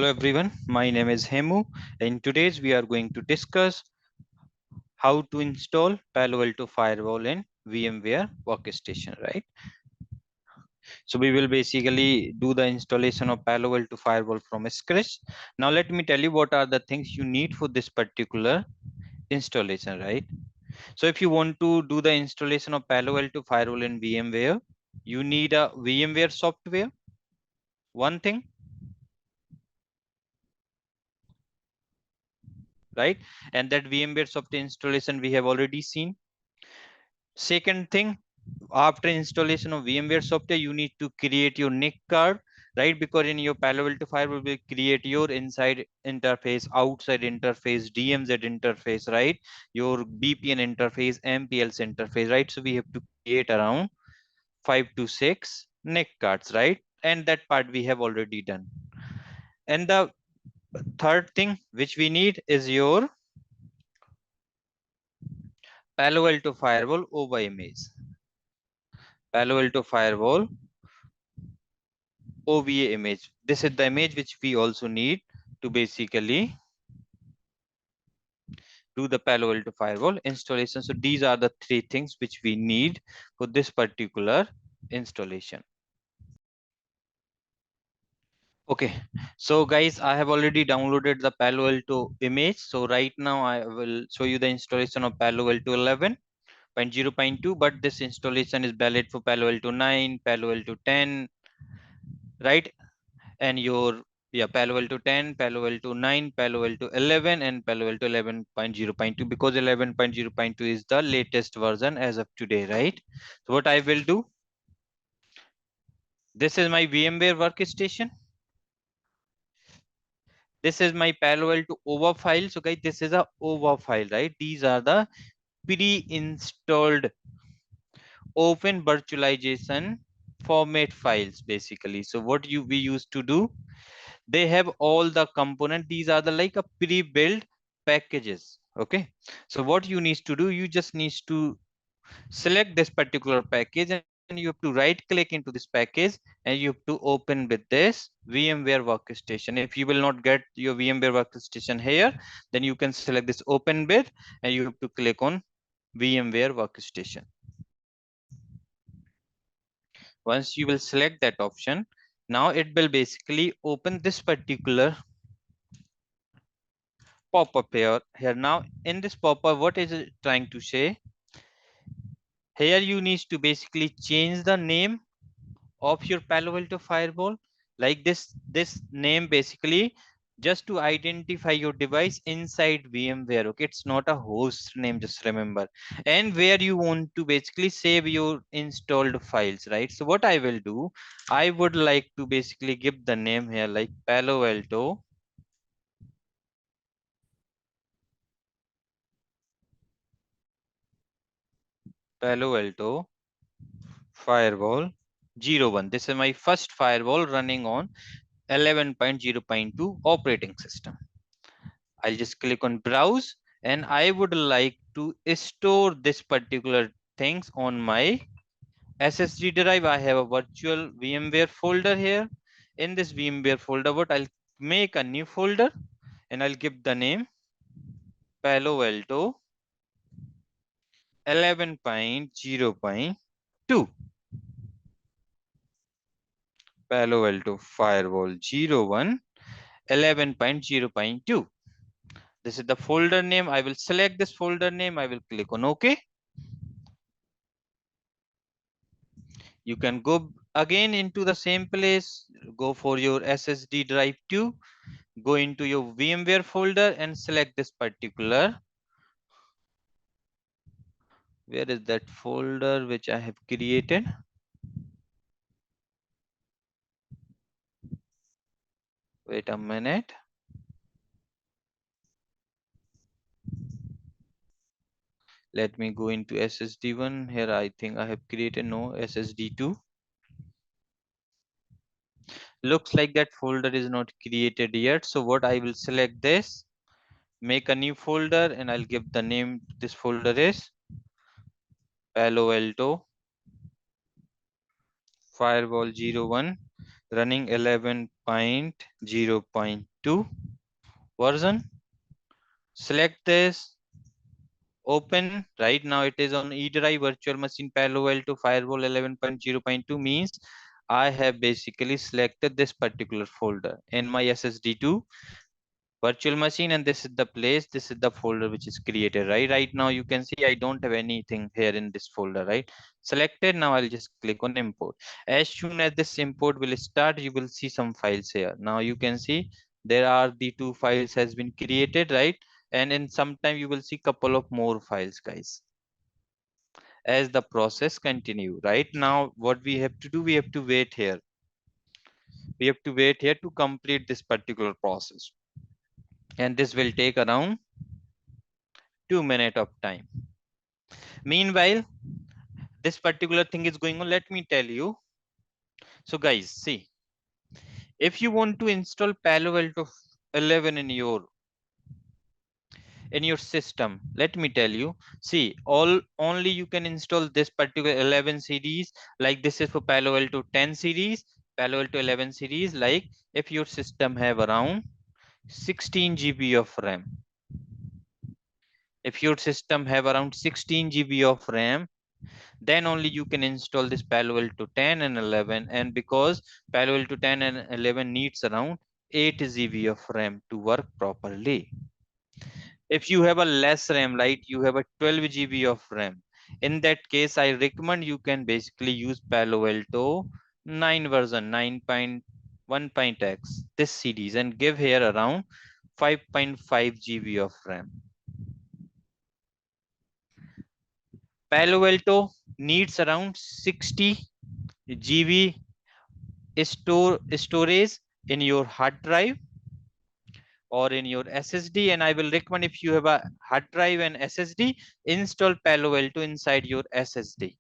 Hello everyone, my name is Hemu and today's we are going to discuss how to install PaloAlto Firewall in VMware Workstation, right? So we will basically do the installation of PaloAlto Firewall from scratch. Now let me tell you what are the things you need for this particular installation, right? So if you want to do the installation of PaloAlto Firewall in VMware, you need a VMware software, one thing, right? And that VMware software installation we have already seen. Second thing, after installation of VMware software, you need to create your NIC card, right? Because in your PaloAlto Firewall will create your inside interface, outside interface, DMZ interface, right? Your BPN interface, MPLS interface, right? So we have to create around 5 to 6 NIC cards, right? And that part we have already done. And the third thing which we need is your PaloAlto Firewall over image. PaloAlto Firewall OVA image. This is the image which we also need to basically do the PaloAlto Firewall installation. So these are the three things which we need for this particular installation. Okay, so guys, I have already downloaded the PaloAlto image. So right now I will show you the installation of PaloAlto 11.0.2, but this installation is valid for PaloAlto 9, PaloAlto 10, right? And your PaloAlto 10, PaloAlto 9, PaloAlto 11, and PaloAlto 11.0.2, because 11.0.2 is the latest version as of today, right? So what I will do, this is my VMware Workstation. This is my PaloAlto OVA file. So guys, this is a OVA file, right? These are the pre-installed open virtualization format files basically. So what we used to do, they have all the component. These are the like a pre-built packages. Okay, so what you need to do, you just need to select this particular package and you have to right click into this package and you have to open with this VMware Workstation. If you will not get your VMware Workstation here, then you can select this open with and you have to click on VMware Workstation. Once you will select that option, now it will basically open this particular pop-up here. Now in this pop-up, what is it trying to say? Here you need to basically change the name of your PaloAlto Firewall, like this name basically just to identify your device inside VMware. Okay, it's not a host name, just remember. And where you want to basically save your installed files, right? So what I will do, I would like to basically give the name here like PaloAlto Firewall 01. This is my first firewall running on 11.0.2 operating system. I'll just click on browse and I would like to store this particular things on my SSD drive. I have a virtual VMware folder here. In this VMware folder, what I'll make a new folder and I'll give the name PaloAlto 11.0.2. PaloAlto Firewall 01 11.0.2. This is the folder name. I will select this folder name. I will click on OK. You can go again into the same place, go for your SSD drive 2, go into your VMware folder and select this particular. Where is that folder which I have created? Wait a minute. Let me go into SSD1. Here I think I have created no SSD2. Looks like that folder is not created yet. So what I will select this, make a new folder and I'll give the name. This folder is PaloAlto Firewall 01 running 11.0.2 version. Select this, open. Right now it is on E drive virtual machine PaloAlto Firewall 11.0.2 means I have basically selected this particular folder in my SSD2 virtual machine, and this is the place, this is the folder which is created. Right now you can see I don't have anything here in this folder, right? Selected. Now I'll just click on import. As soon as this import will start, you will see some files here. Now you can see there are the 2 files has been created, right? And in some time you will see couple of more files, guys, as the process continue. Right now what we have to do, we have to wait here, we have to wait here to complete this particular process, and this will take around 2 minutes of time. Meanwhile, this particular thing is going on. Let me tell you. So guys, see, if you want to install Palo Alto 11 in your system, let me tell you, see, only you can install this particular 11 series. Like this is for Palo Alto 10 series, Palo Alto 11 series. Like if your system have around 16 GB of RAM, if your system have around 16 GB of RAM, then only you can install this Palo Alto 10 and 11. And because Palo Alto 10 and 11 needs around 8 GB of RAM to work properly. If you have a less RAM, like you have a 12 GB of RAM, in that case, I recommend you can basically use Palo Alto 9 version 9.1.x, this series, and give here around 5.5 GB of RAM. Palo Alto needs around 60 GB storage in your hard drive or in your SSD, and I will recommend, if you have a hard drive and SSD, install Palo Alto inside your SSD.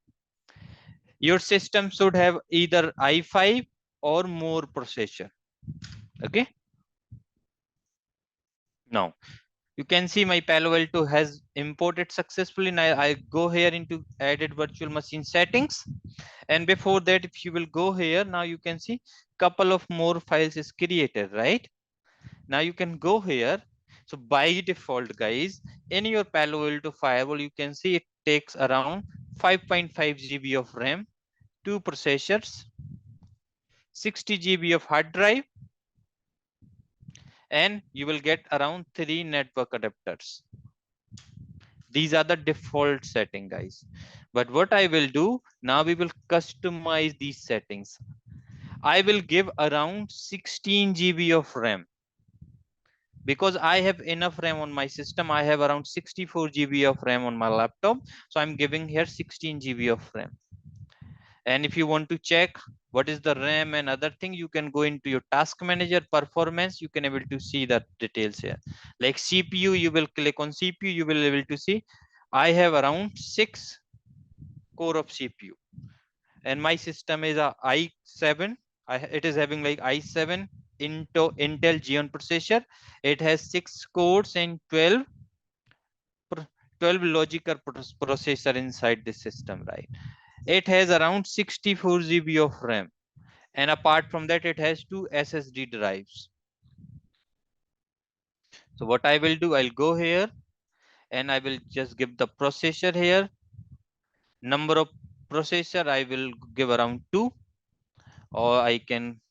Your system should have either i5 or more processor. Okay. Now you can see my Palo Alto has imported successfully. Now I go here into added virtual machine settings, and before that, if you will go here, now you can see couple of more files is created, right? Now you can go here. So by default, guys, in your Palo Alto Firewall, you can see it takes around 5.5 GB of RAM, 2 processors, 60 GB of hard drive, and you will get around 3 network adapters. These are the default setting, guys. But what I will do, now we will customize these settings. I will give around 16 GB of RAM. Because I have enough RAM on my system, I have around 64 GB of RAM on my laptop. So I'm giving here 16 GB of RAM. And if you want to check what is the RAM and other thing, you can go into your task manager performance. You can able to see the details here. Like CPU, you will click on CPU, you will able to see I have around 6 core of CPU. And my system is a i7. It is having like i7 Intel Xeon processor. It has 6 cores and 12 logical processor inside the system, right? It has around 64 GB of RAM. And apart from that, it has 2 SSD drives. So what I will do, I'll go here and I will just give the processor here. Number of processor, I will give around 2, or I can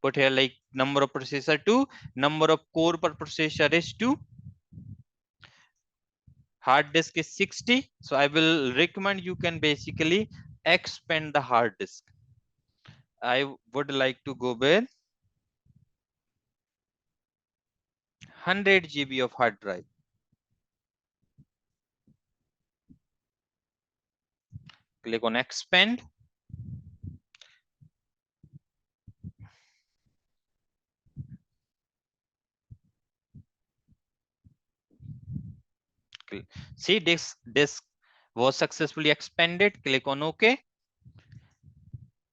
put here like number of processor 2, number of core per processor is 2, hard disk is 60. So I will recommend you can basically expand the hard disk. I would like to go with 100 GB of hard drive. Click on expand. See, this disk was successfully expanded. Click on OK.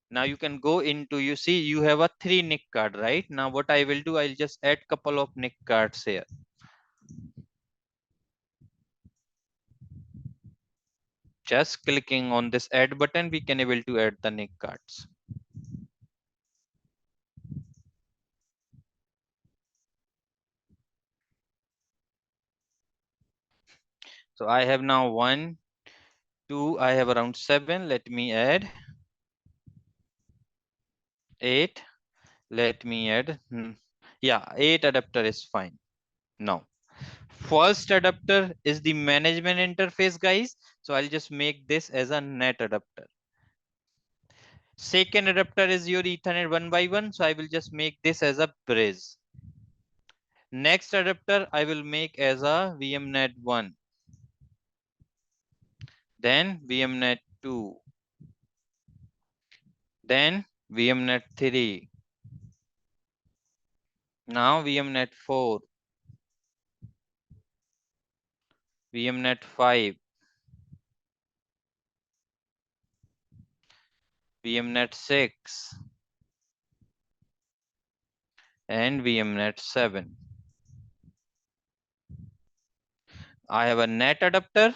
Now you can go into, you see you have a 3 NIC card, right? Now what I will do, I'll just add couple of NIC cards here. Just clicking on this add button, we can able to add the NIC cards. So I have now 1, 2, I have around 7. Let me add 8. Let me add, yeah, 8 adapter is fine. Now, first adapter is the management interface, guys. So I'll just make this as a NAT adapter. Second adapter is your Ethernet 1x1. So I will just make this as a bridge. Next adapter I will make as a VMNet 1. Then VMNet 2. Then VMNet 3. Now VMNet 4. VMNet 5. VMNet 6. And VMNet 7. I have a NAT adapter,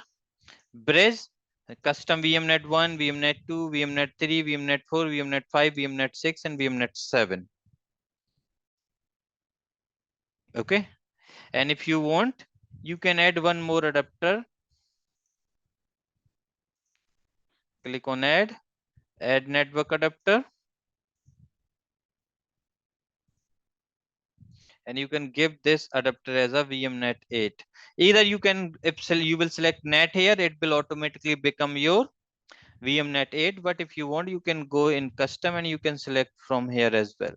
bridge, custom VMNet 1, VMNet 2, VMNet 3, VMNet 4, VMNet 5, VMNet 6, and VMNet 7. Okay. And if you want, you can add one more adapter. Click on add network adapter. And you can give this adapter as a VMNet 8. Either you can, if you will select NAT here, it will automatically become your VMNet 8. But if you want, you can go in custom and you can select from here as well.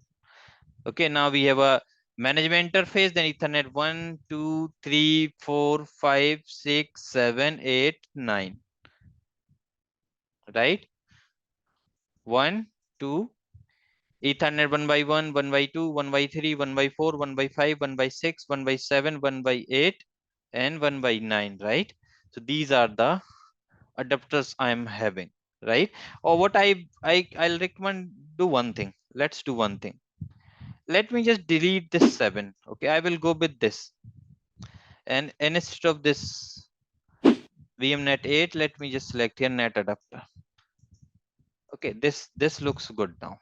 Okay, now we have a management interface, then Ethernet 1, 2, 3, 4, 5, 6, 7, 8, 9. Right? 1, 2, Ethernet 1 by 1, 1 by 2, 1 by 3, 1 by 4, 1 by 5, 1 by 6, 1 by 7, 1 by 8, and 1 by 9, right? So these are the adapters I am having, right? Or what I'll recommend, do one thing. Let's do one thing. Let me just delete this 7. Okay, I will go with this. And instead of this VMNet 8, let me just select here NAT adapter. Okay, this looks good now.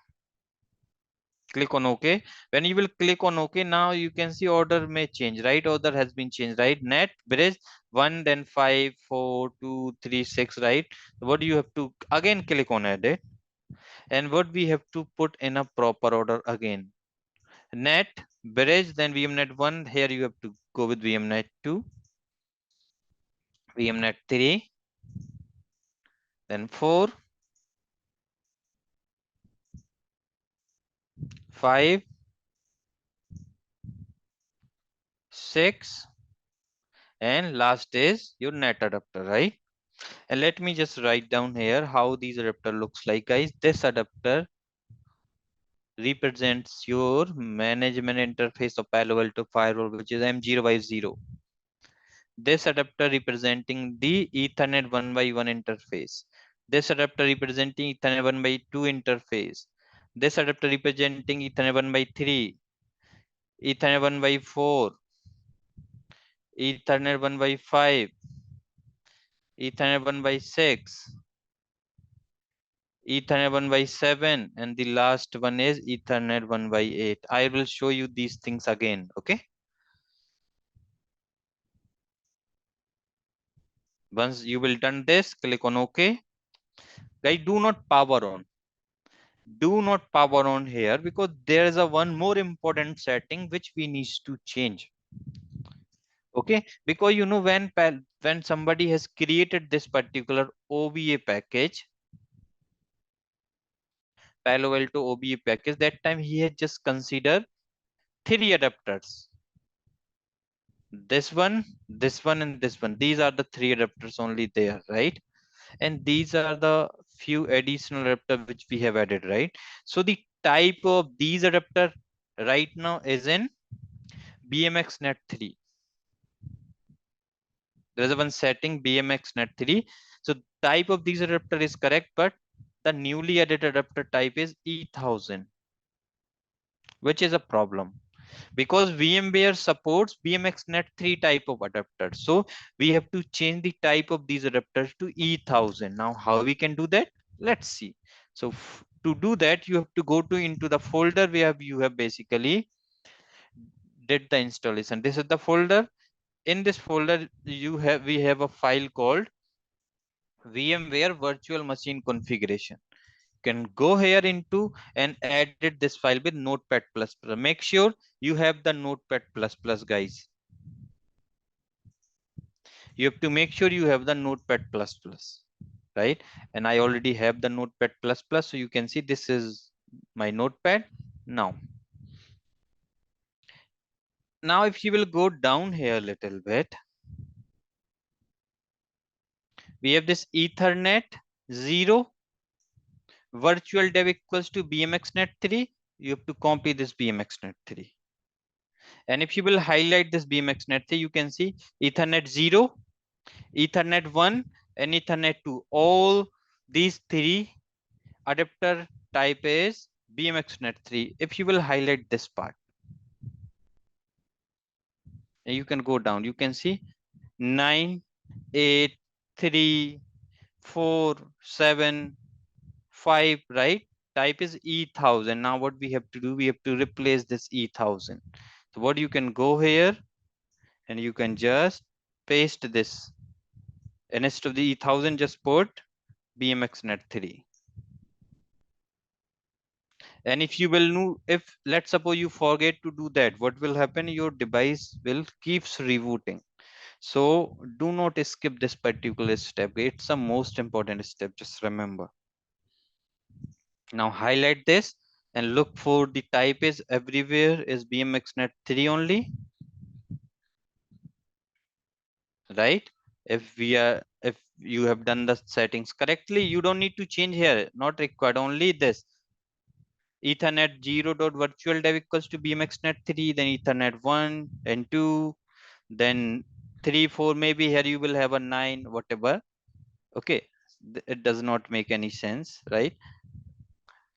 Click on OK. When you will click on OK, now you can see order may change, right? Order has been changed, right? Net bridge 1, then 5, 4, 2, 3, 6, right? What do you have to again click on edit? And what we have to put in a proper order again? Net bridge, then VMNet 1. Here you have to go with VMNet 2, VMNet 3, then 4, 5, 6, and last is your NAT adapter, right? And let me just write down here how these adapter looks like, guys. This adapter represents your management interface of PaloAlto Firewall, which is M050. This adapter representing the Ethernet 1x1 interface. This adapter representing Ethernet 1x2 interface. This adapter representing Ethernet 1x3, Ethernet 1x4, Ethernet 1x5, Ethernet 1x6, Ethernet 1x7, and the last one is Ethernet 1x8. I will show you these things again. Okay. Once you will done this, click on OK. Guys, do not power on. Do not power on here because there is a one more important setting which we need to change. Okay, because you know when somebody has created this particular OVA package, PaloAlto OVA package, that time he had just considered 3 adapters. This one, and this one. These are the 3 adapters only there, right? And these are the few additional adapter which we have added, right? So the type of these adapter right now is in BMX net 3. There is one setting BMX net 3. So type of these adapter is correct, but the newly added adapter type is E1000, which is a problem because VMware supports BMX net 3 type of adapter. So we have to change the type of these adapters to E1000. Now how we can do that? Let's see. So to do that, you have to go to into the folder where you have basically did the installation. This is the folder. In this folder we have a file called VMware Virtual Machine Configuration. You can go here into and edit this file with Notepad++. Make sure you have the Notepad++, guys. You have to make sure you have the Notepad++, right? And I already have the Notepad++, so you can see this is my Notepad. Now if you will go down here a little bit, we have this Ethernet 0 virtual dev equals to BMXnet 3. You have to copy this BMXnet 3. And if you will highlight this BMXnet 3, you can see Ethernet 0, Ethernet 1, and Ethernet 2. All these three adapter type is BMXnet 3. If you will highlight this part, and you can go down, you can see 9, 8, 3, 4, 7, 5, right? Type is E1000. Now what we have to do, we have to replace this E1000. So what you can go here and you can just paste this. And instead of the E1000, just put BMXnet 3. And if you will know, if let's suppose you forget to do that, what will happen? Your device will keeps rebooting. So do not skip this particular step. It's the most important step. Just remember. Now highlight this and look for the type is everywhere is BMXnet 3 only, right? If you have done the settings correctly, you don't need to change here. Not required. Only this Ethernet 0 dot virtual dev equals to BMXnet 3, then Ethernet 1 and 2, then 3, 4, maybe here you will have a 9, whatever. Okay, it does not make any sense, right?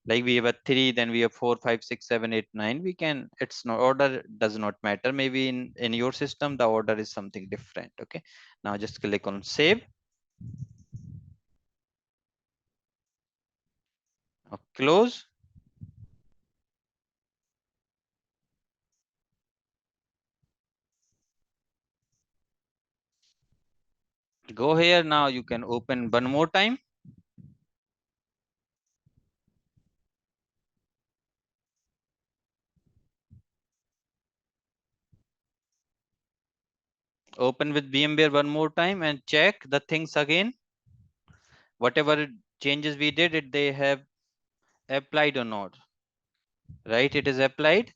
Like we have a 3, then we have 4, 5, 6, 7, 8, 9. We can, it's no order does not matter. Maybe in your system the order is something different. Okay, now just click on save or close. Go here. Now you can open one more time. Open with VMware one more time and check the things again. Whatever changes we did, it they have applied or not, right? It is applied,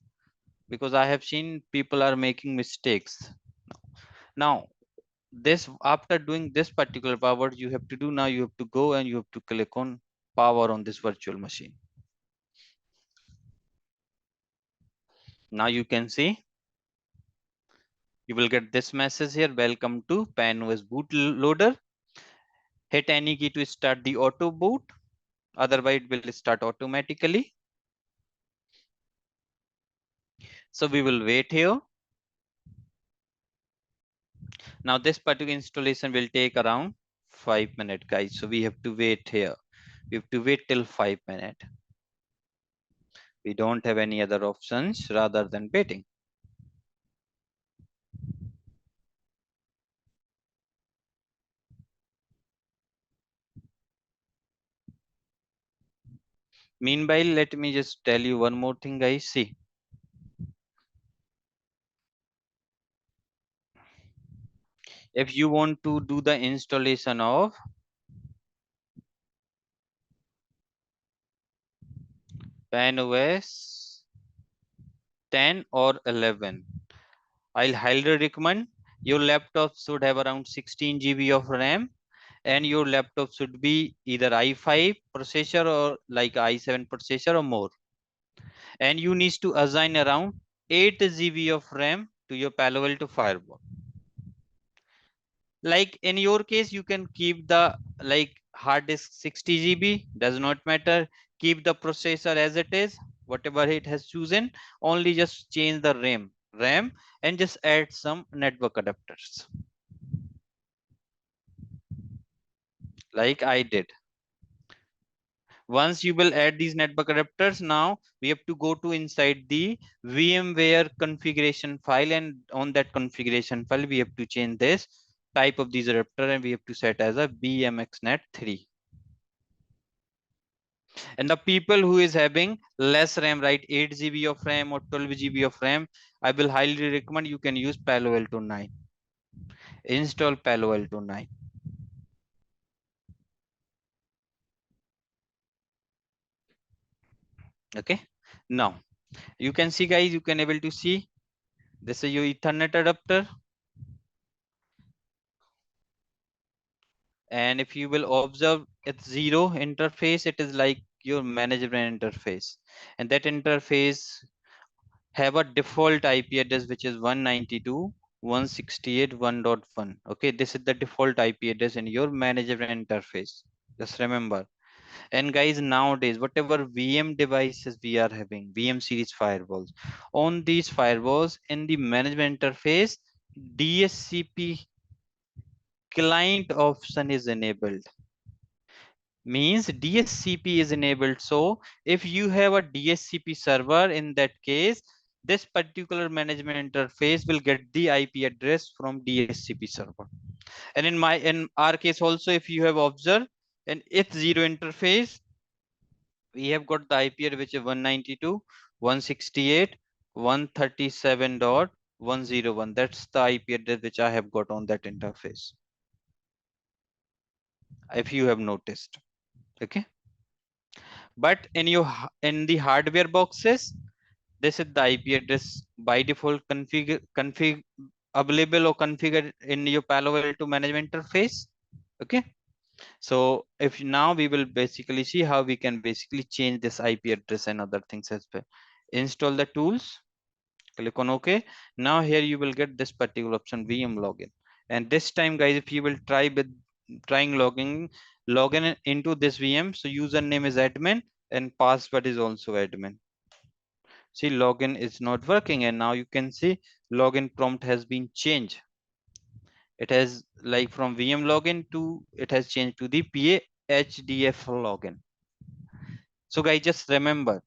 because I have seen people are making mistakes. Now this, after doing this particular power, you have to do, now you have to go and you have to click on power on this virtual machine. Now you can see, you will get this message here, welcome to PanOS bootloader. Hit any key to start the auto boot, otherwise it will start automatically. So we will wait here. Now this particular installation will take around 5 minutes, guys. So we have to wait here. We have to wait till 5 minutes. We don't have any other options rather than waiting. Meanwhile, let me just tell you one more thing, guys. See, if you want to do the installation of PanOS 10 or 11, I'll highly recommend your laptop should have around 16 GB of RAM, and your laptop should be either i5 processor or like i7 processor or more. And you need to assign around 8 GB of RAM to your PaloAlto Firewall. Like in your case, you can keep the like hard disk 60 GB, does not matter. Keep the processor as it is, whatever it has chosen. Only just change the RAM, and just add some network adapters, like I did. Once you will add these network adapters, now we have to go to inside the VMware configuration file, and on that configuration file we have to change this type of these adapter, and we have to set as a BMXnet3. And the people who is having less RAM, right, 8 GB of RAM or 12 GB of RAM, I will highly recommend you can use PaloAlto 9. Install PaloAlto 9. Okay. Now you can see, guys, you can able to see this is your Ethernet adapter. And if you will observe its zero interface, it is like your management interface. And that interface have a default IP address, which is 192.168.1.1. Okay, this is the default IP address in your management interface. Just remember. And guys, nowadays, whatever VM devices we are having, VM series firewalls, on these firewalls in the management interface, DSCP client option is enabled. Means DSCP is enabled. So if you have a DSCP server, in that case, this particular management interface will get the IP address from DSCP server. And in our case also, if you have observed an H0 interface, we have got the IP address which is 192.168.137.101. That's the IP address which I have got on that interface, if you have noticed. Okay. But in the hardware boxes, this is the IP address by default config available or configured in your PaloAlto management interface. Okay. So if now we will basically see how we can basically change this IP address and other things as well. Install the tools, click on OK. Now here you will get this particular option, VM login. And this time, guys, if you will trying login into this VM, so username is admin and password is also admin. See, login is not working, and now you can see login prompt has been changed. It has like from VM login to it has changed to the PAHDF login. So guys, just remember,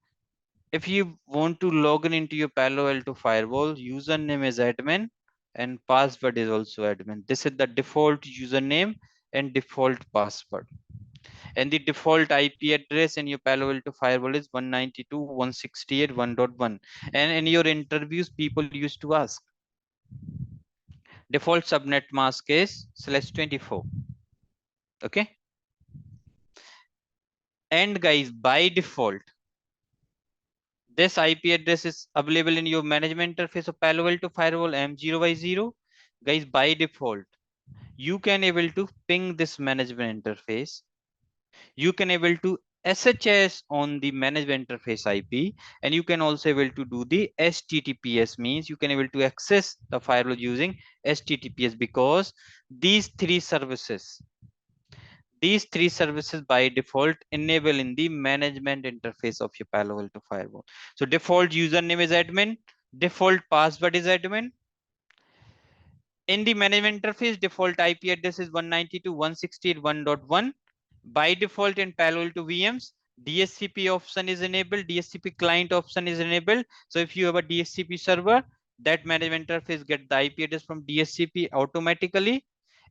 if you want to log in into your PaloAlto firewall, username is admin and password is also admin. This is the default username and default password. And the default IP address in your PaloAlto firewall is 192.168.1.1. And in your interviews, people used to ask, default subnet mask is /24. Okay. And guys, by default, this IP address is available in your management interface of PaloAlto firewall M0x0. Guys, by default, you can able to ping this management interface. You can able to SHS on the management interface IP, and you can also able to do the HTTPS, means you can able to access the firewall using HTTPS, because these three services by default enable in the management interface of your PaloAlto firewall. So default username is admin, default password is admin. In the management interface, default IP address is 192.168.1.1. By default in PaloAlto VMs, DSCP option is enabled, DSCP client option is enabled. So if you have a DSCP server, that management interface get the IP address from DSCP automatically.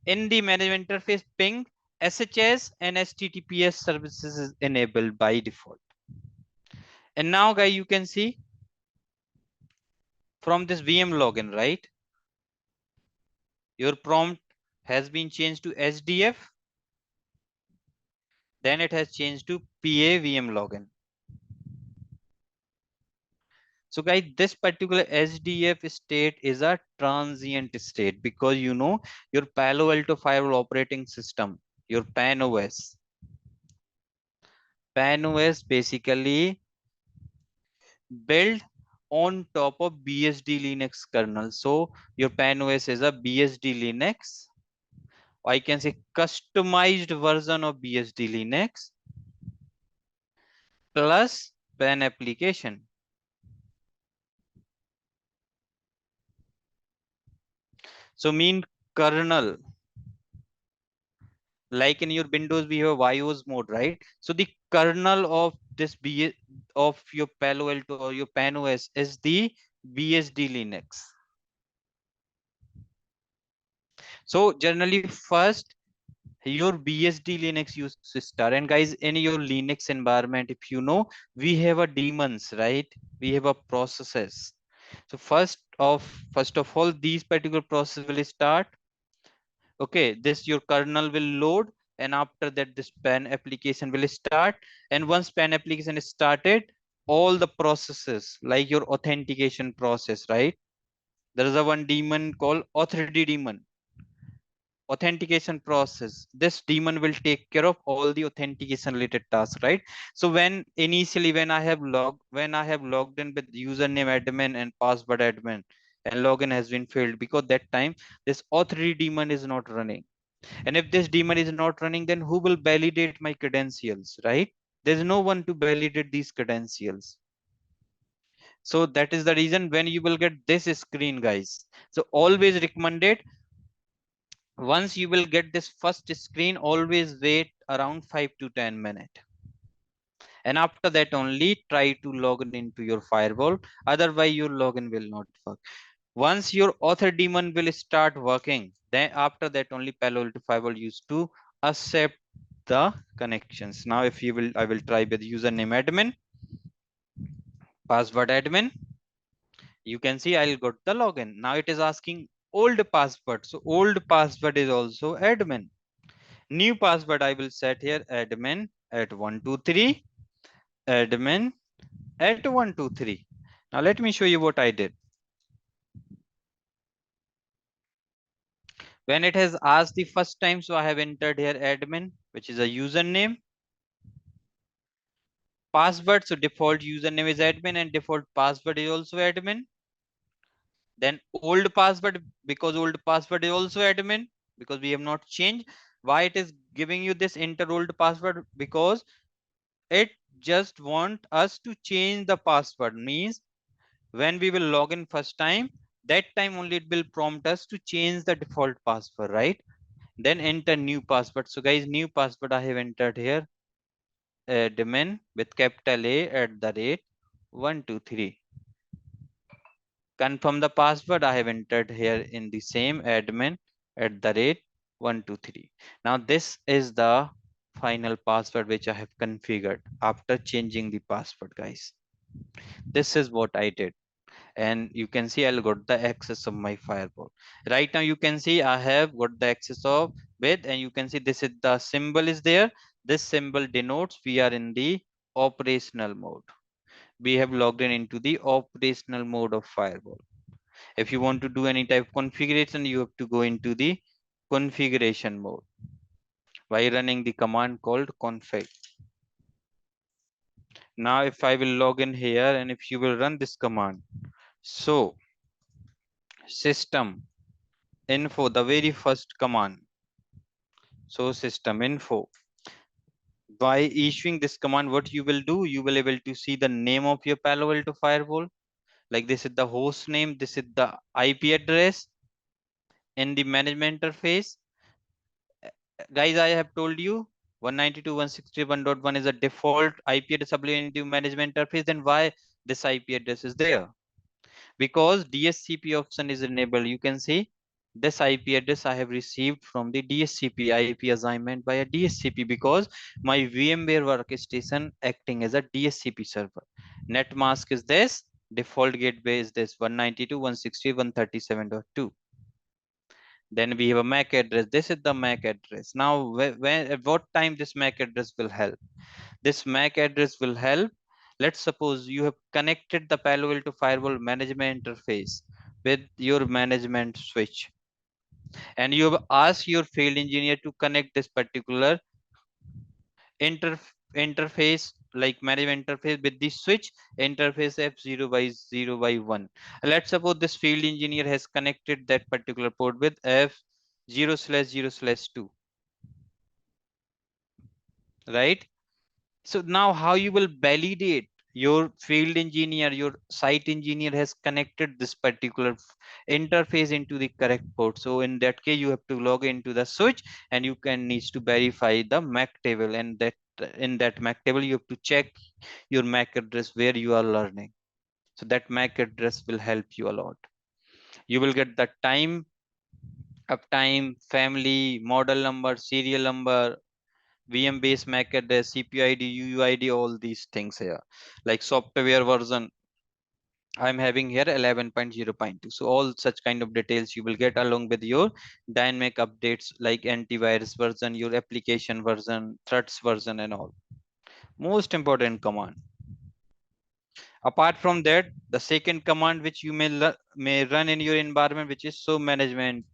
In the management interface, ping, SHS and HTTPS services is enabled by default. And now, guys, you can see from this VM login, right? Your prompt has been changed to SDF. Then it has changed to PA VM login. So guys, this particular SDF state is a transient state, because you know your PaloAlto firewall operating system, your PAN OS basically built on top of BSD Linux kernel. So your PAN OS is a BSD Linux, or I can say customized version of BSD Linux plus PAN application. So mean kernel Like in your Windows, we have BIOS mode, right? So the kernel of this of your Palo Alto or your PanOS is the BSD Linux. So generally, first your BSD Linux used to start. And guys, in your Linux environment, if you know, we have a daemons, right? We have a processes. So first of all, these particular process will start. Okay, this your kernel will load, and after that this pan application will start. And once pan application is started, all the processes like your authentication process, right? There is a one daemon called authority daemon, authentication process. This daemon will take care of all the authentication related tasks, right? So when I have logged in with username admin and password admin, and login has been failed, because that time this authority daemon is not running. And if this daemon is not running, then who will validate my credentials, right? There's no one to validate these credentials. So that is the reason when you will get this screen, guys. So always recommended, once you will get this first screen, always wait around 5 to 10 minutes. And after that only try to log in into your firewall. Otherwise your login will not work. Once your author daemon will start working, then after that only Palo Alto Firewall used to accept the connections. Now if you will, I will try with username admin, password admin. You can see I'll got the login. Now it is asking old password. So old password is also admin. New password I will set here admin at 123, admin at 123. Now let me show you what I did. When it has asked the first time, so I have entered here admin, which is a username. Password, so default username is admin and default password is also admin. Then old password, because old password is also admin, because we have not changed. Why it is giving you this enter old password? Because it just want us to change the password. Means when we will log in first time, that time only it will prompt us to change the default password, right? Then enter new password. So guys, new password I have entered here admin with capital A at the rate 123. Confirm the password I have entered here in the same admin at the rate 123. Now this is the final password which I have configured after changing the password, guys. This is what I did. And you can see I'll got the access of my firewall. Right now you can see I have got the access of with, and you can see this is the symbol is there. This symbol denotes we are in the operational mode. We have logged in into the operational mode of firewall. If you want to do any type of configuration, you have to go into the configuration mode by running the command called config. Now if I will log in here and if you will run this command, so system info, the very first command, so system info, by issuing this command, what you will do, you will able to see the name of your Palo Alto firewall. Like this is the host name, this is the IP address. In the management interface, guys, I have told you 192.168.1 is a default IP address available into management interface. Then why this IP address is there? Because DSCP option is enabled. You can see this IP address I have received from the DSCP IP assignment by a DSCP, because my VMware Workstation acting as a DSCP server. Net mask is this, default gateway is this 192.168.137.2. Then we have a MAC address. This is the MAC address. Now, when at what time this MAC address will help? This MAC address will help. Let's suppose you have connected the Palo Alto Firewall management interface with your management switch, and you have asked your field engineer to connect this particular inter interface, like management interface, with the switch interface F0 by 0 by 1. Let's suppose this field engineer has connected that particular port with F0/0/2, right? So now how you will validate your field engineer, your site engineer has connected this particular interface into the correct port. So in that case, you have to log into the switch and you can needs to verify the MAC table, and that in that MAC table, you have to check your MAC address where you are learning. So that MAC address will help you a lot. You will get the time, uptime, family, model number, serial number, VM based MAC address, CPU ID, UUID, all these things here. Like software version, I'm having here 11.0.2. So all such kind of details you will get along with your dynamic updates like antivirus version, your application version, threats version, and all. Most important command. Apart from that, the second command which you may run in your environment, which is so management,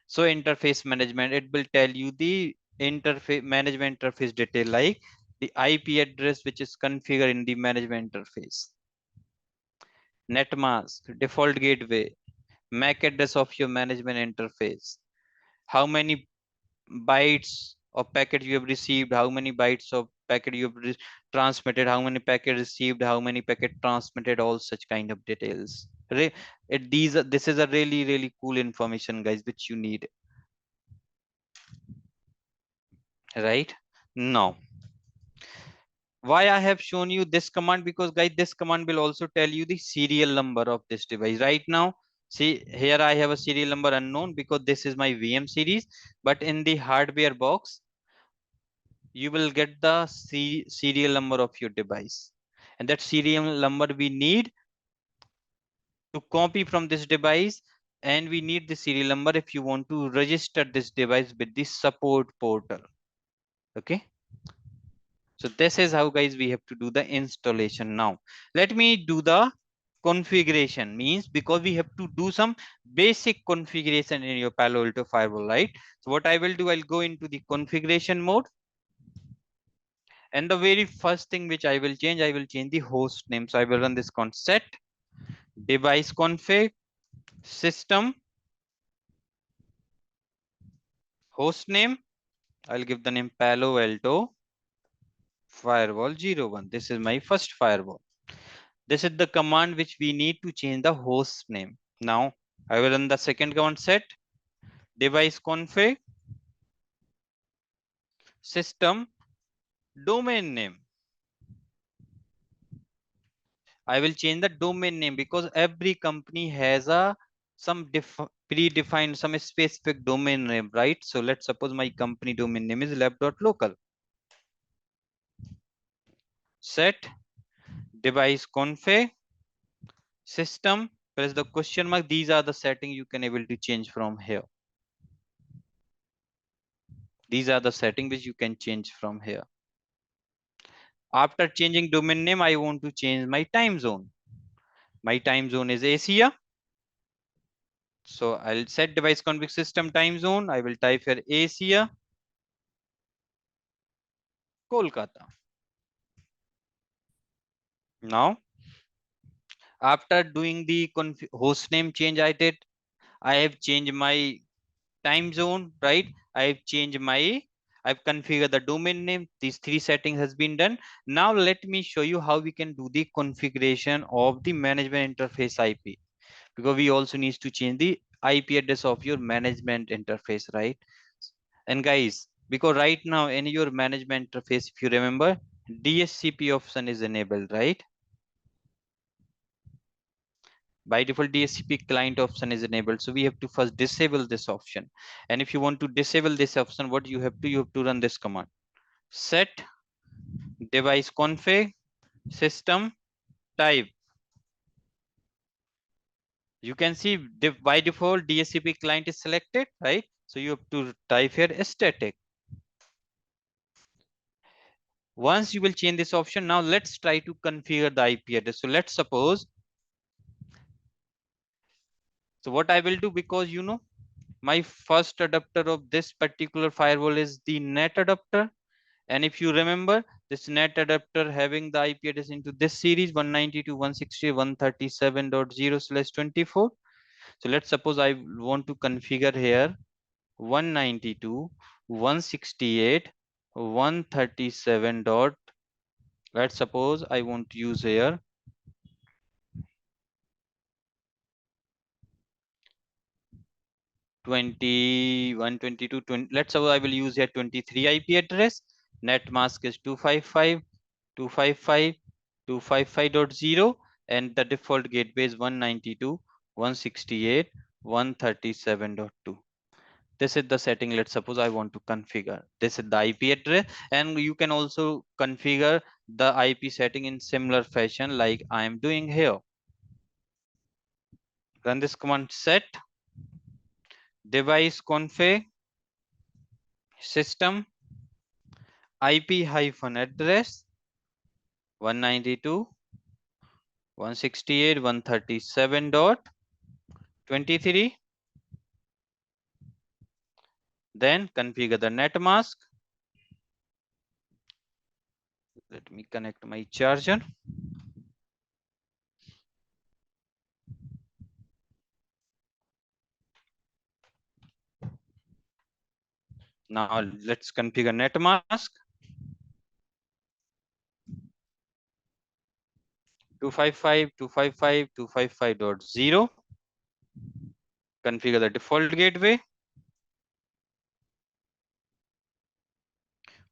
so interface management. It will tell you the interface management interface detail like the IP address which is configured in the management interface, net mask, default gateway, MAC address of your management interface, how many bytes of packet you have received, how many bytes of packet you have transmitted, how many packet received, how many packet transmitted, all such kind of details. This is a really cool information, guys, which you need, right? Now, why I have shown you this command, because guys, this command will also tell you the serial number of this device. Right now, see here I have a serial number unknown because this is my VM series, but in the hardware box, you will get the serial number of your device, and that serial number we need to copy from this device, and we need the serial number if you want to register this device with the support portal. Okay. So this is how, guys, we have to do the installation. Now let me do the configuration, means because we have to do some basic configuration in your Palo Alto firewall, right? So what I will do, I'll go into the configuration mode, and the very first thing which I will change the host name. So I will run this set device config system host name. I'll give the name Palo Alto Firewall 01. This is my first firewall. This is the command which we need to change the host name. Now I will run the second command, set device config system domain name. I will change the domain name because every company has a some predefined, some specific domain name, right? So let's suppose my company domain name is lab.local. Set device config system, press the question mark. These are the settings you can able to change from here. These are the settings which you can change from here. After changing domain name, I want to change my time zone. My time zone is Asia. So I'll set device config system time zone. I will type here Asia, Kolkata. Now, after doing the host name change, I have changed my time zone, right? I've configured the domain name. These three settings has been done. Now let me show you how we can do the configuration of the management interface IP, because we also need to change the IP address of your management interface, right? And guys, because right now in your management interface, if you remember, DHCP option is enabled, right? By default, DHCP client option is enabled. So we have to first disable this option. And if you want to disable this option, what you have to run this command. Set device config system type. You can see by default DHCP client is selected, right? So you have to type here static. Once you will change this option, now let's try to configure the IP address. So let's suppose, so what I will do, because my first adapter of this particular firewall is the net adapter. And if you remember, this net adapter having the IP address into this series 192.168.137.0/24. So let's suppose I want to configure here 192.168.137.0/24. Let's suppose I want to use here 2122 20. Let's suppose I will use here 23 IP address. Net mask is 255.255.255.0, and the default gateway is 192.168.137.2. This is the setting. Let's suppose I want to configure. This is the IP address, and you can also configure the IP setting in similar fashion like I am doing here. Run this command: set device config system IP-address 192.168.137.23. Then configure the net mask. Let me connect my charger. Now let's configure net mask. 255.255.255.0. Configure the default gateway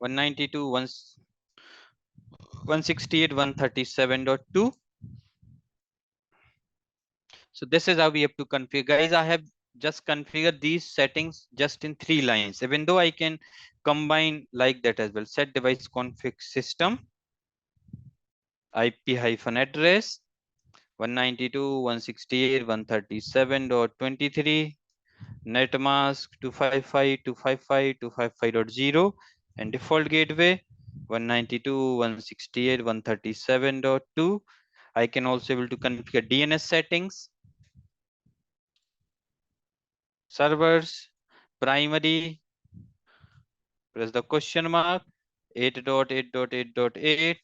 192.168.137.2. So this is how we have to configure. Guys, I have just configured these settings just in 3 lines, even though I can combine like that as well. Set device config system IP-address 192.168.137.23, net mask 255.255.255.0, and default gateway 192.168.137.2. I can also able to configure DNS settings, servers, primary, press the question mark, 8.8.8.8,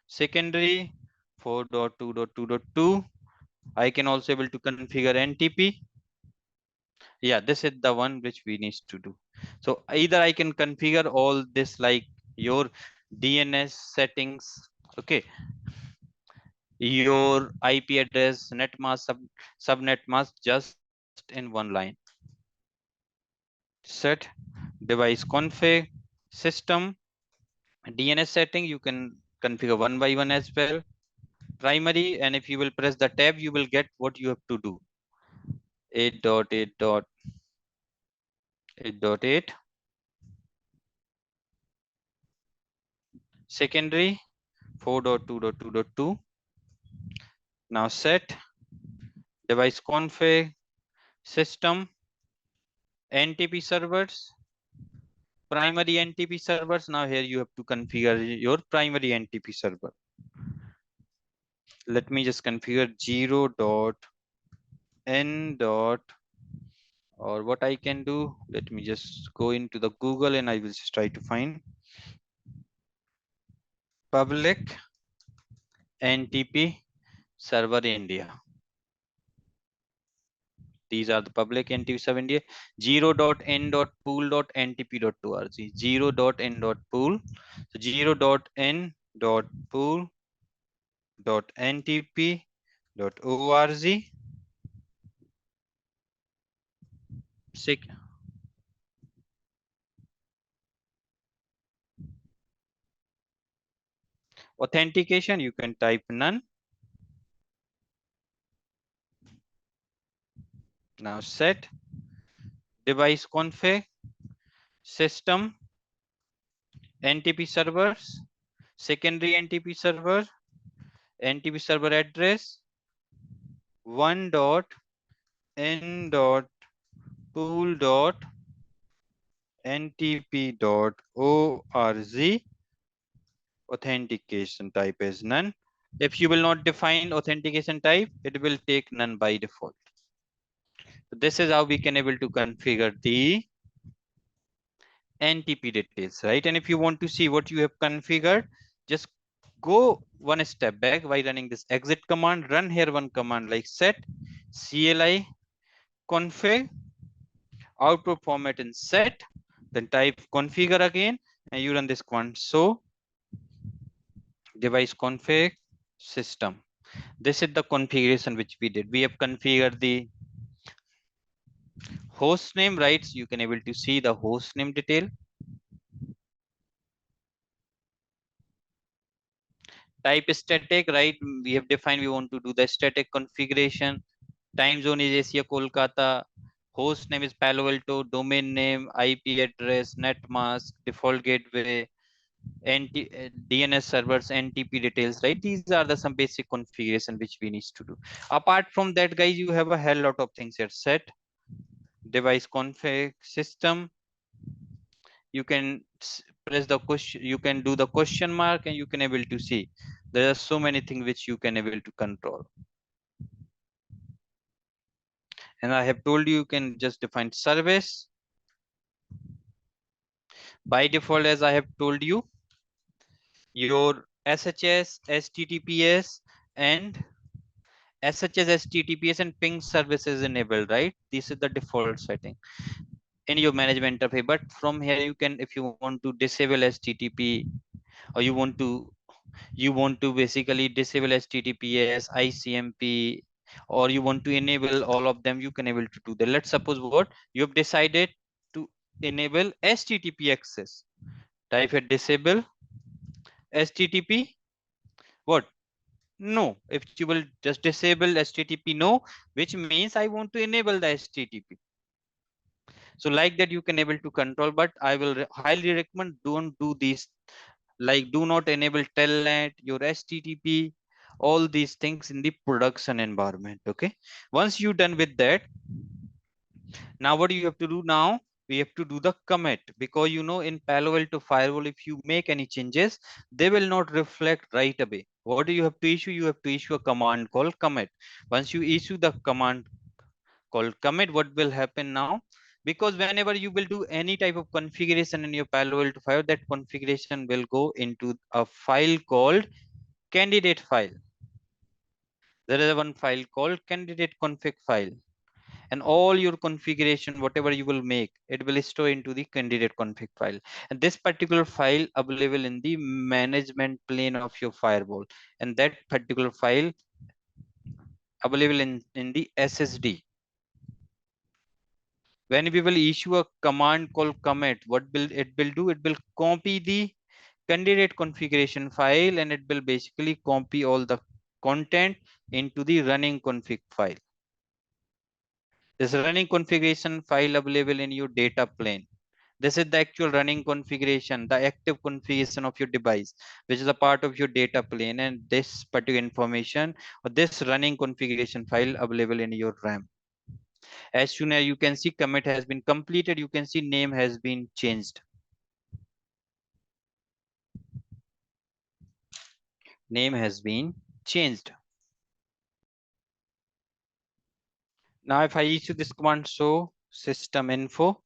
secondary 4.2.2.2. I can also able to configure NTP. Yeah, this is the one which we need to do. So either I can configure all this like your DNS settings, okay, your IP address, net mask, subnet mask, just in one line. Set device config system DNS setting, you can configure one by one as well. Primary, and if you will press the tab, you will get what you have to do. 8.8.8.8. Secondary 4.2.2.2. Now set device config system NTP servers, primary NTP servers. Now here you have to configure your primary NTP server. Let me just configure 0.n. Or what I can do, let me just go into the Google and I will just try to find public NTP server India. These are the public NTP server India. 0.n.pool.ntp.org. 0.n.pool. So 0.n.pool.ntp.org. Authentication, you can type none. Now set device config system NTP servers, secondary NTP server, NTP server address 1.n.pool.ntp.org. Authentication type is none. If you will not define authentication type, it will take none by default. So this is how we can able to configure the NTP details, right? And if you want to see what you have configured, just go one step back by running this exit command. Run here one command like set CLI config output format in set, then type configure again, and you run this command. So device config system. This is the configuration which we did. We have configured the host name, right? So you can able to see the host name detail. Type static, right? We have defined we want to do the static configuration. Time zone is Asia Kolkata. Host name is Palo Alto. Domain name, IP address, net mask, default gateway, DNS servers, NTP details, right? These are the some basic configuration which we need to do. Apart from that, guys, you have a hell lot of things here. Set device config system. You can press the question. You can do the question mark, and you can able to see there are so many things which you can able to control. And I have told you can just define service by default, as I have told you. Your SHS, HTTPS, and SHS, HTTPS, and ping services enabled, right? This is the default setting in your management interface. But from here, you can, if you want to disable HTTP, or you want to basically disable HTTPS, ICMP, or you want to enable all of them, you can able to do that. Let's suppose what you have decided to enable HTTP access. Type here disable HTTP. What? No. If you will just disable HTTP, no, which means I want to enable the HTTP. So like that you can able to control, but I will highly recommend don't do these. Like do not enable telnet, your HTTP, all these things in the production environment. Okay. Once you done with that, now what do you have to do now? We have to do the commit, because you know in Palo Alto Firewall, if you make any changes, they will not reflect right away. What do you have to issue? You have to issue a command called commit. Once you issue the command called commit, what will happen now? Because whenever you will do any type of configuration in your Palo Alto Firewall, that configuration will go into a file called candidate file. There is one file called candidate config file, and all your configuration whatever you will make, it will store into the candidate config file. And this particular file available in the management plane of your firewall, and that particular file available in the SSD. When we will issue a command called commit, what will it will do? It will copy the candidate configuration file, and it will basically copy all the content into the running config file. This running configuration file available in your data plane. This is the actual running configuration, the active configuration of your device, which is a part of your data plane, and this particular information or this running configuration file available in your RAM. As soon as you can see commit has been completed, you can see name has been changed. Name has been changed. Now if I issue this command show system info,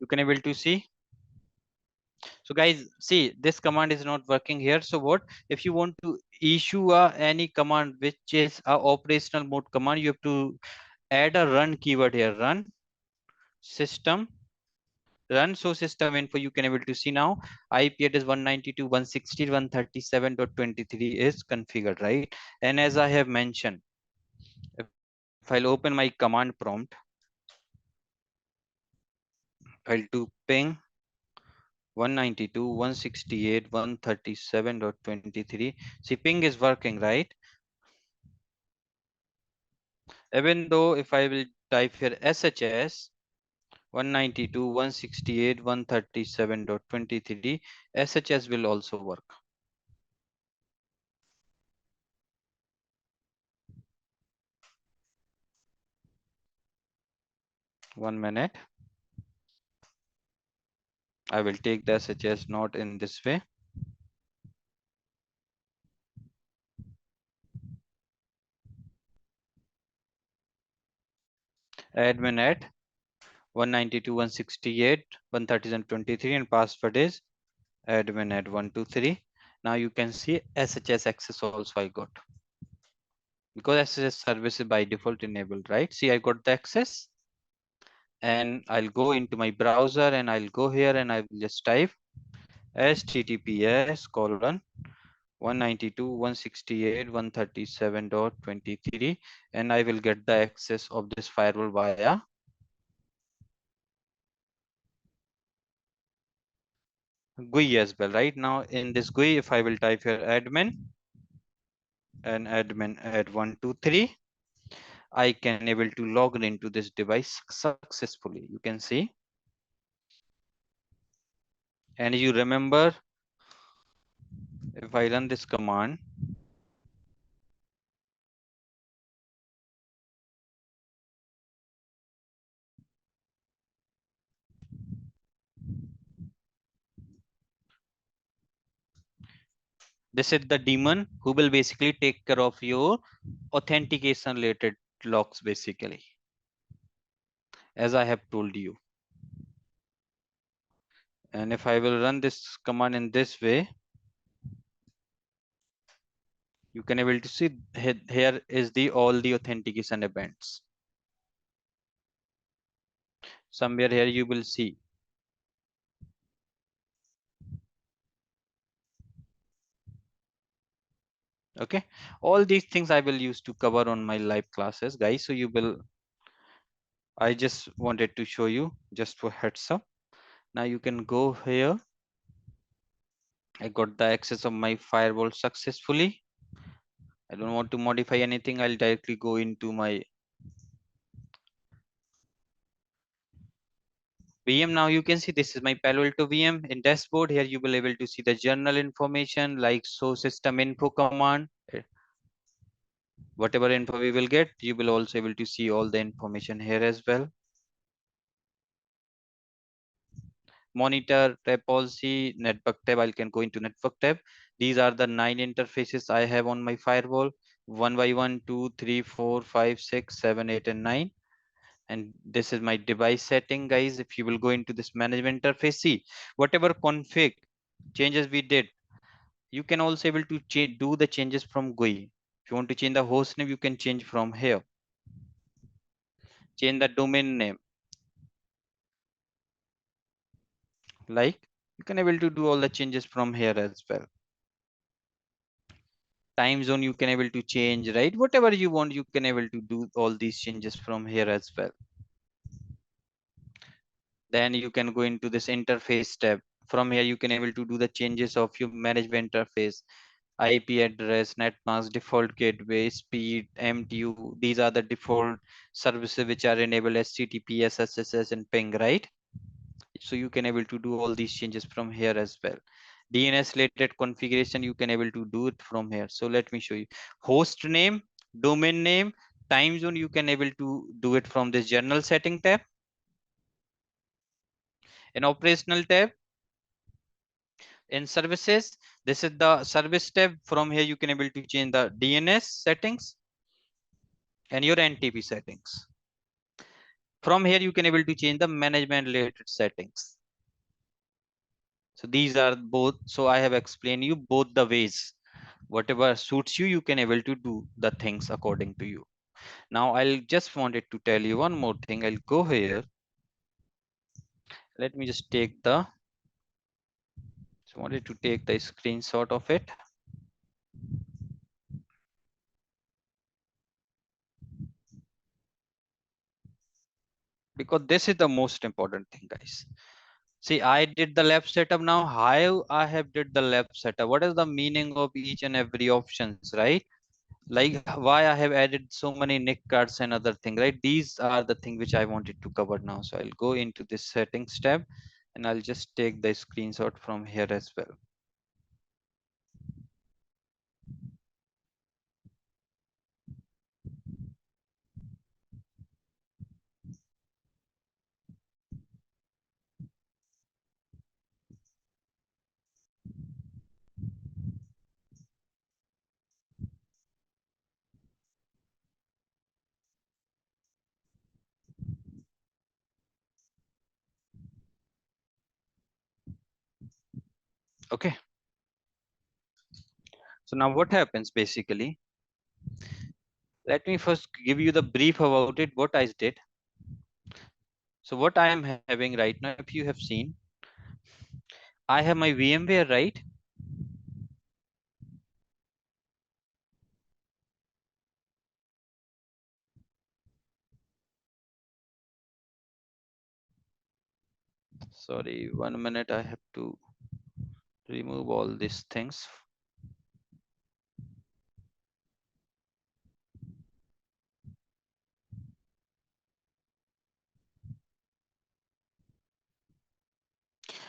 you can able to see. So guys, see this command is not working here. So what if you want to issue any command which is a operational mode command, you have to add a run keyword here. Run system, run so system info. You can able to see now IP address 192.168.137.23 is configured, right? And as I have mentioned, if I'll open my command prompt, I'll do ping 192.168.137.23. See, ping is working, right? Even though if I will type here SHS 192.168.137.23, SHS will also work. One minute. I will take the SHS not in this way. Admin at 192.168.137.23 and password is admin at 123. Now you can see SHS access also I got, because SSH service is by default enabled, right? See, I got the access, and I'll go into my browser and I'll go here and I will just type https://192.168.137.23, and I will get the access of this firewall via GUI as well. Right now in this GUI, if I will type here admin and admin add 123, I can able to log into this device successfully. You can see, and you remember, if I run this command, this is the daemon who will basically take care of your authentication related logs basically, as I have told you. And if I will run this command in this way, you can able to see here is the all the authentication events. Somewhere here you will see. Okay, all these things I will use to cover on my live classes, guys. So you will, I just wanted to show you just for heads up. Now you can go here. I got the access of my firewall successfully. I don't want to modify anything. I'll directly go into my VM. Now you can see this is my PaloAlto VM in dashboard. Here you will able to see the journal information like show system info command. Whatever info we will get, you will also able to see all the information here as well. Monitor tab policy, network tab. I can go into network tab. These are the 9 interfaces I have on my firewall. 1 by 1, 2, 3, 4, 5, 6, 7, 8, and 9. And this is my device setting, guys. If you will go into this management interface, see whatever config changes we did, you can also able to do the changes from GUI. If you want to change the host name, you can change from here. Change the domain name, like you can able to do all the changes from here as well. Time zone you can able to change, right? Whatever you want, you can able to do all these changes from here as well. Then you can go into this interface tab. From here you can able to do the changes of your management interface, IP address, netmask, default gateway, speed, MTU. These are the default services which are enabled, HTTP, SSS, and ping, right? So you can able to do all these changes from here as well. DNS related configuration you can able to do it from here. So let me show you. Host name, domain name, time zone you can able to do it from this general setting tab. In operational tab, in services, this is the service tab. From here you can able to change the DNS settings and your NTP settings. From here you can able to change the management related settings. So these are both. So I have explained you both the ways. Whatever suits you, you can able to do the things according to you. Now I'll just wanted to tell you one more thing. I'll go here. Let me just take the, wanted to take the screenshot of it. Because this is the most important thing, guys. See, I did the lab setup. Now how I have did the lab setup, what is the meaning of each and every options, right? Like why I have added so many nick cards and other thing, right? These are the thing which I wanted to cover now. So I'll go into this settings tab and I'll just take the screenshot from here as well. Okay. So now what happens basically, let me first give you the brief about it, what I did. So what I am having right now, if you have seen, I have my VMware, right? Sorry, 1 minute. I have to remove all these things.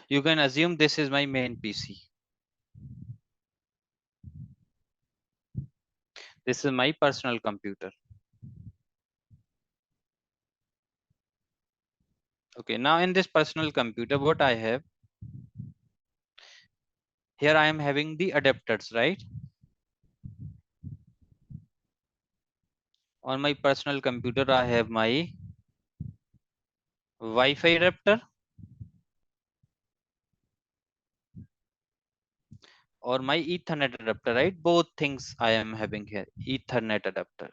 You can assume this is my main PC. This is my personal computer. Okay, now in this personal computer, what I have here, I am having the adapters, right? On my personal computer, I have my Wi-Fi adapter or my Ethernet adapter, right? Both things I am having here, Ethernet adapter.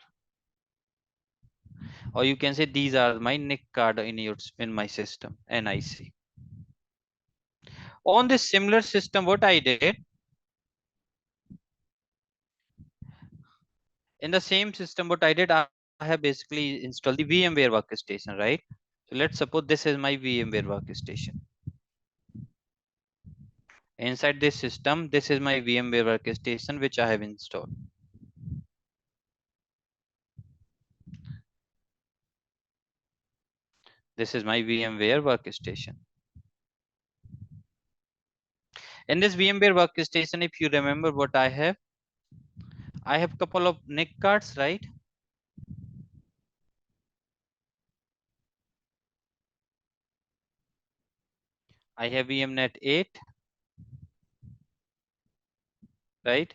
Or you can say these are my NIC card in my system, NIC. On this similar system, what I did, in the same system, what I did, I have basically installed the VMware Workstation, right? So let's suppose this is my VMware Workstation. Inside this system, this is my VMware Workstation, which I have installed. This is my VMware Workstation. In this VMware Workstation, if you remember what I have a couple of NIC cards, right? I have VMnet 8, right?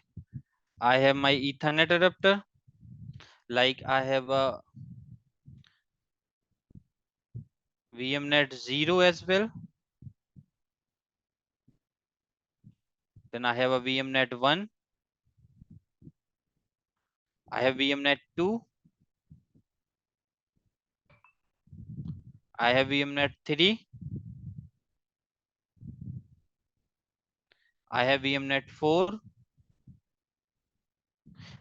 I have my Ethernet adapter, like I have a VMnet 0 as well. Then I have a VMnet 1. I have VMnet 2. I have VMnet 3. I have VMnet 4.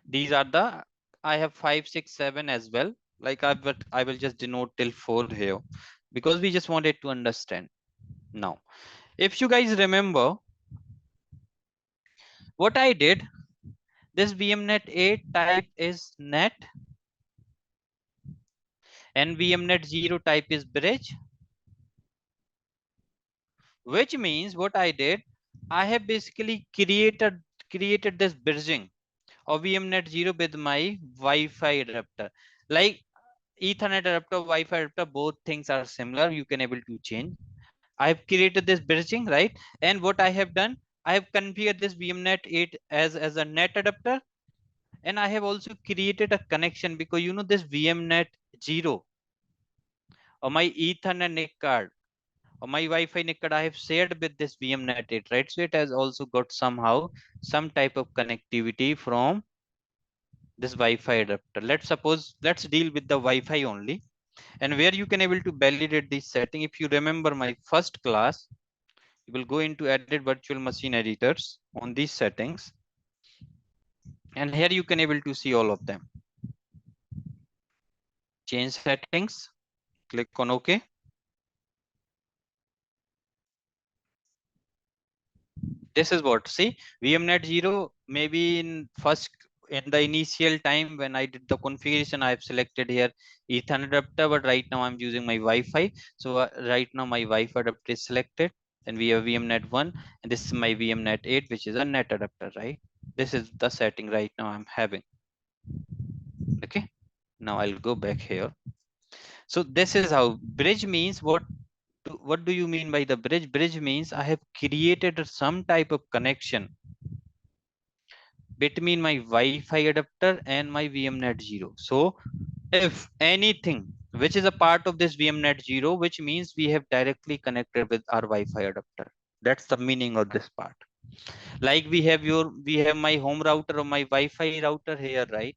These are the, I have 5, 6, 7 as well. Like but I will just denote till 4 here because we just wanted to understand. Now, if you guys remember what I did, this VMnet 8 type is net and VMnet 0 type is bridge, which means what I did, I have basically created this bridging of VMnet 0 with my Wi-Fi adapter. Like Ethernet adapter, Wi-Fi adapter, both things are similar. You can able to change. I have created this bridging, right? And what I have done, I have configured this VMnet 8 as a net adapter. And I have also created a connection because you know this VMnet 0 or my Ethernet NIC card or my Wi-Fi NIC card I have shared with this VMnet 8, right? So it has also got somehow some type of connectivity from this Wi-Fi adapter. Let's deal with the Wi-Fi only, and where you can able to validate this setting. If you remember my first class, you will go into edit virtual machine editors on these settings, and here you can able to see all of them. Change settings, click on OK. This is what, see, VMnet 0, maybe in the initial time when I did the configuration, I have selected here Ethernet adapter, but right now I'm using my Wi-Fi. So right now my Wi-Fi adapter is selected, and we have VMnet 1, and this is my VMnet 8, which is a net adapter, right? This is the setting right now I'm having. Okay, now I'll go back here. So this is how bridge means. What do you mean by the bridge? Bridge means I have created some type of connection between my Wi-Fi adapter and my VMnet 0. So if anything which is a part of this VMnet 0, which means we have directly connected with our Wi-Fi adapter. That's the meaning of this part. Like we have my home router or my Wi-Fi router here, right?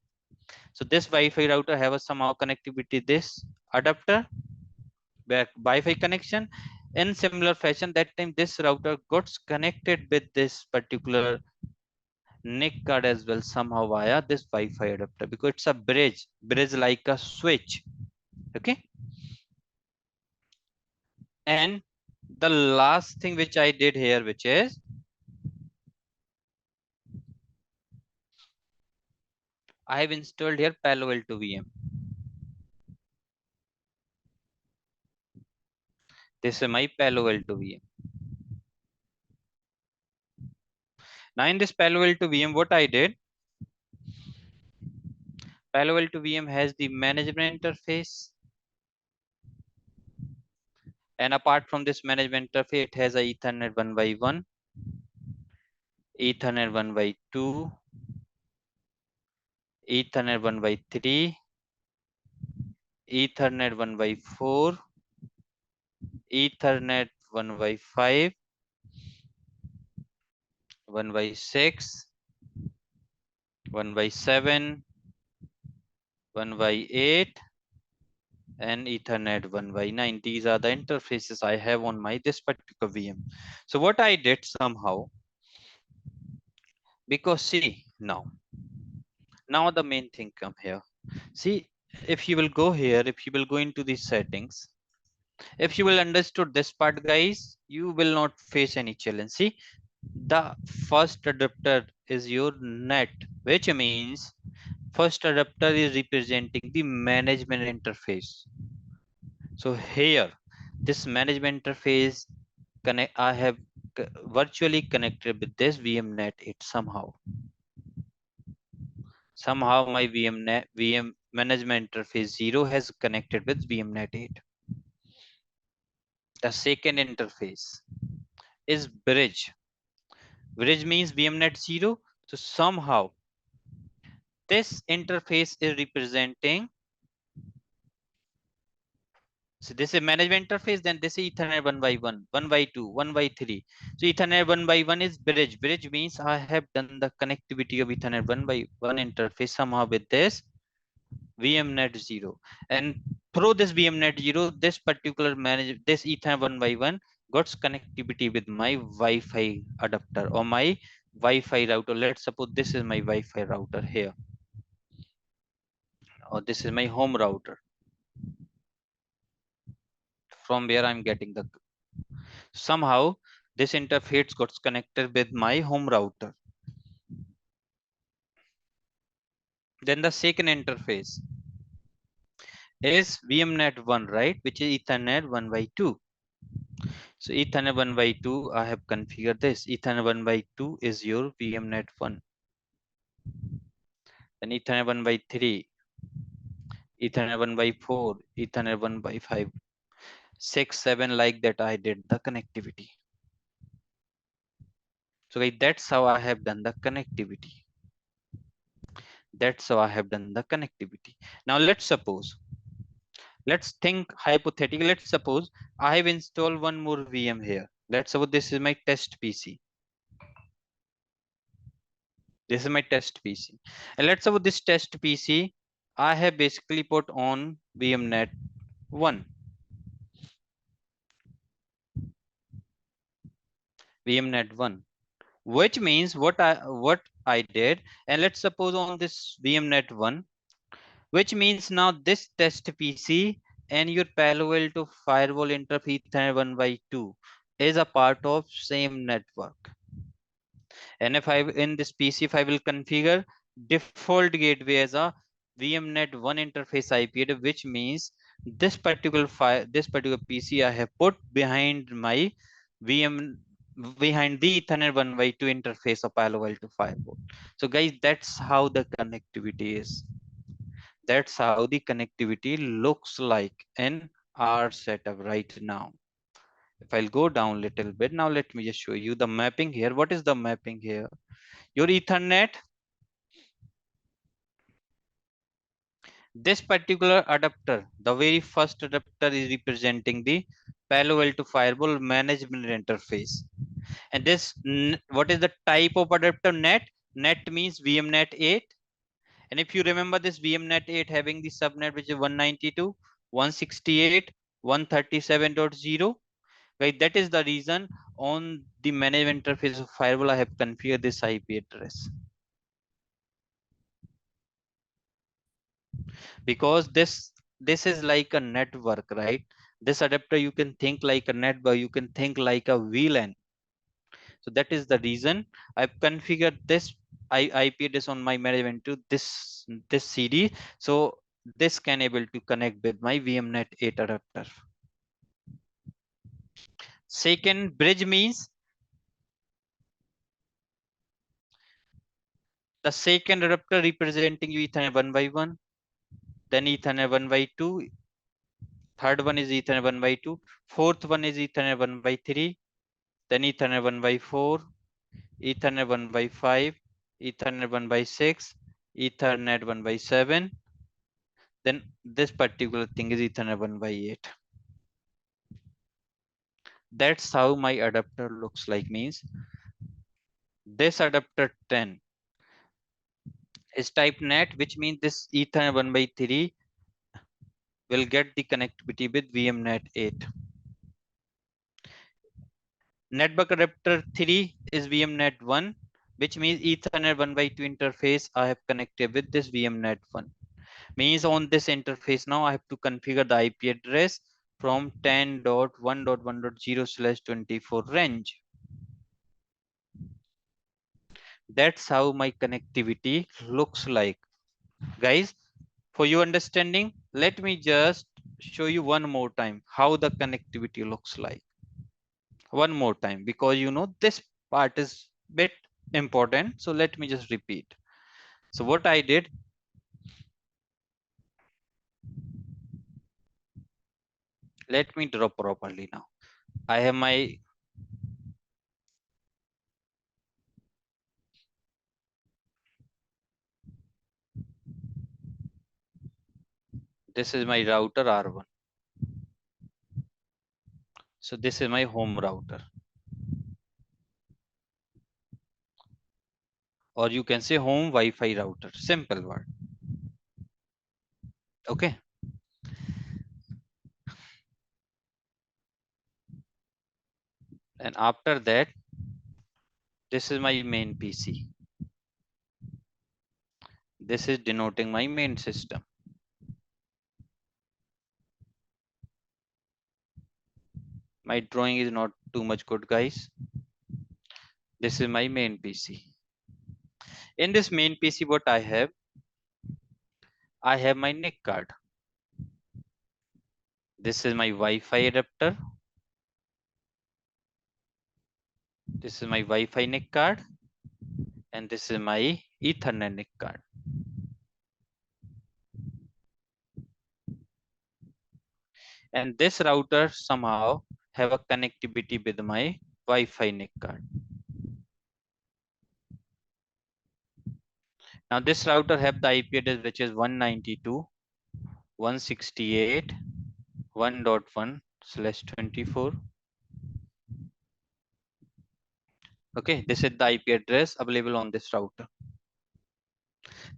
So this Wi-Fi router have a somehow connectivity, this adapter, back Wi-Fi connection, In similar fashion, that time this router got connected with this particular NIC card as well somehow via this Wi-Fi adapter, because it's a bridge like a switch. Okay. And the last thing which I did here, which is I have installed here PaloAlto VM. This is my PaloAlto VM. Now in this PaloAlto VM, what I did, PaloAlto VM has the management interface. And apart from this management interface, it has a Ethernet 1x1, Ethernet 1x2, Ethernet 1x3, Ethernet 1x4, Ethernet 1x5, 1x6, 1x7, 1x8, and Ethernet 1x9. These are the interfaces I have on my this particular VM. So what I did somehow, because see now the main thing come here. See, if you will go here, if you will go into these settings, if you will understood this part, guys, you will not face any challenge. See, the first adapter is your net, which means first adapter is representing the management interface. So here, this management interface connect, I have virtually connected with this VMnet 8 somehow. Somehow my VM management interface 0 has connected with VMnet 8. The second interface is bridge. Bridge means VMnet 0. So somehow this interface is representing, so this is management interface, then this is Ethernet 1x1, 1x2, 1x3. So Ethernet 1x1 is bridge. Bridge means I have done the connectivity of Ethernet 1x1 interface somehow with this VMnet 0. And through this VMnet 0, this particular this Ethernet 1x1 got connectivity with my Wi-Fi adapter or my Wi-Fi router. Let's suppose this is my Wi-Fi router here, or this is my home router from where I'm getting the, somehow this interface got connected with my home router. Then the second interface is VMnet 1, right, which is Ethernet 1x2. So Ethernet 1x2, I have configured this. Ethernet 1x2 is your VMnet 1. Then Ethernet 1x3, Ethernet 1x4, Ethernet 1x5, 6, 7, like that I did the connectivity. So guys, that's how I have done the connectivity. That's how I have done the connectivity. Now let's think hypothetically. Let's suppose I have installed one more VM here. Let's suppose this is my test PC. This is my test PC. And let's suppose this test PC, I have basically put on VMnet 1. VMnet 1. Which means what I did, and let's suppose on this VMnet 1, which means now this test PC and your PaloAlto Firewall interface Ethernet 1x2 is a part of same network. And if I in this PC, if I will configure default gateway as a VMnet 1 interface IP address, which means this particular PC I have put behind my VM, behind the Ethernet 1x2 interface of PaloAlto Firewall. So guys, that's how the connectivity is. That's how the connectivity looks like in our setup right now. If I'll go down a little bit, now let me just show you the mapping here. What is the mapping here? Your Ethernet, this particular adapter, the very first adapter is representing the PaloAlto Firewall management interface. And this, what is the type of adapter? Net. Net means VMnet 8. And if you remember this VMnet 8 having the subnet which is 192.168.137.0, Right, that is the reason on the management interface of firewall I have configured this IP address, because this is like a network, right? This adapter you can think like a network, you can think like a VLAN. So that is the reason I've configured this IP address on my management to this CD, so this can able to connect with my VMnet 8 adapter. Second, bridge means the second adapter representing you Ethernet 1 by 1, then Ethernet 1 by 2, third one is Ethernet 1 by 2, fourth one is Ethernet 1 by 3, then Ethernet 1 by 4, Ethernet 1 by 5, Ethernet 1 by 6, Ethernet 1 by 7, then this particular thing is Ethernet 1 by 8. That's how my adapter looks like. Means this adapter 10 is type net, which means this Ethernet 1 by 3 will get the connectivity with VMnet 8. Network adapter 3 is VMnet 1, which means Ethernet 1 by 2 interface I have connected with this VMnet 1. Means on this interface now I have to configure the IP address from 10.1.1.0/24 range. That's how my connectivity looks like. Guys, for your understanding, let me just show you one more time how the connectivity looks like. One more time, because you know this part is bit important. So let me just repeat. So what I did, let me draw properly now. I have my this is my router R1. So this is my home router, or you can say home Wi-Fi router, simple word. Okay. And after that, this is my main PC. This is denoting my main system. My drawing is not too much good, guys. This is my main PC. In this main PC, what I have my NIC card. This is my Wi-Fi adapter. This is my Wi-Fi NIC card. And this is my Ethernet NIC card. And this router somehow have a connectivity with my Wi-Fi NIC card. Now this router have the IP address which is 192.168.1.1/24. Okay, this is the IP address available on this router.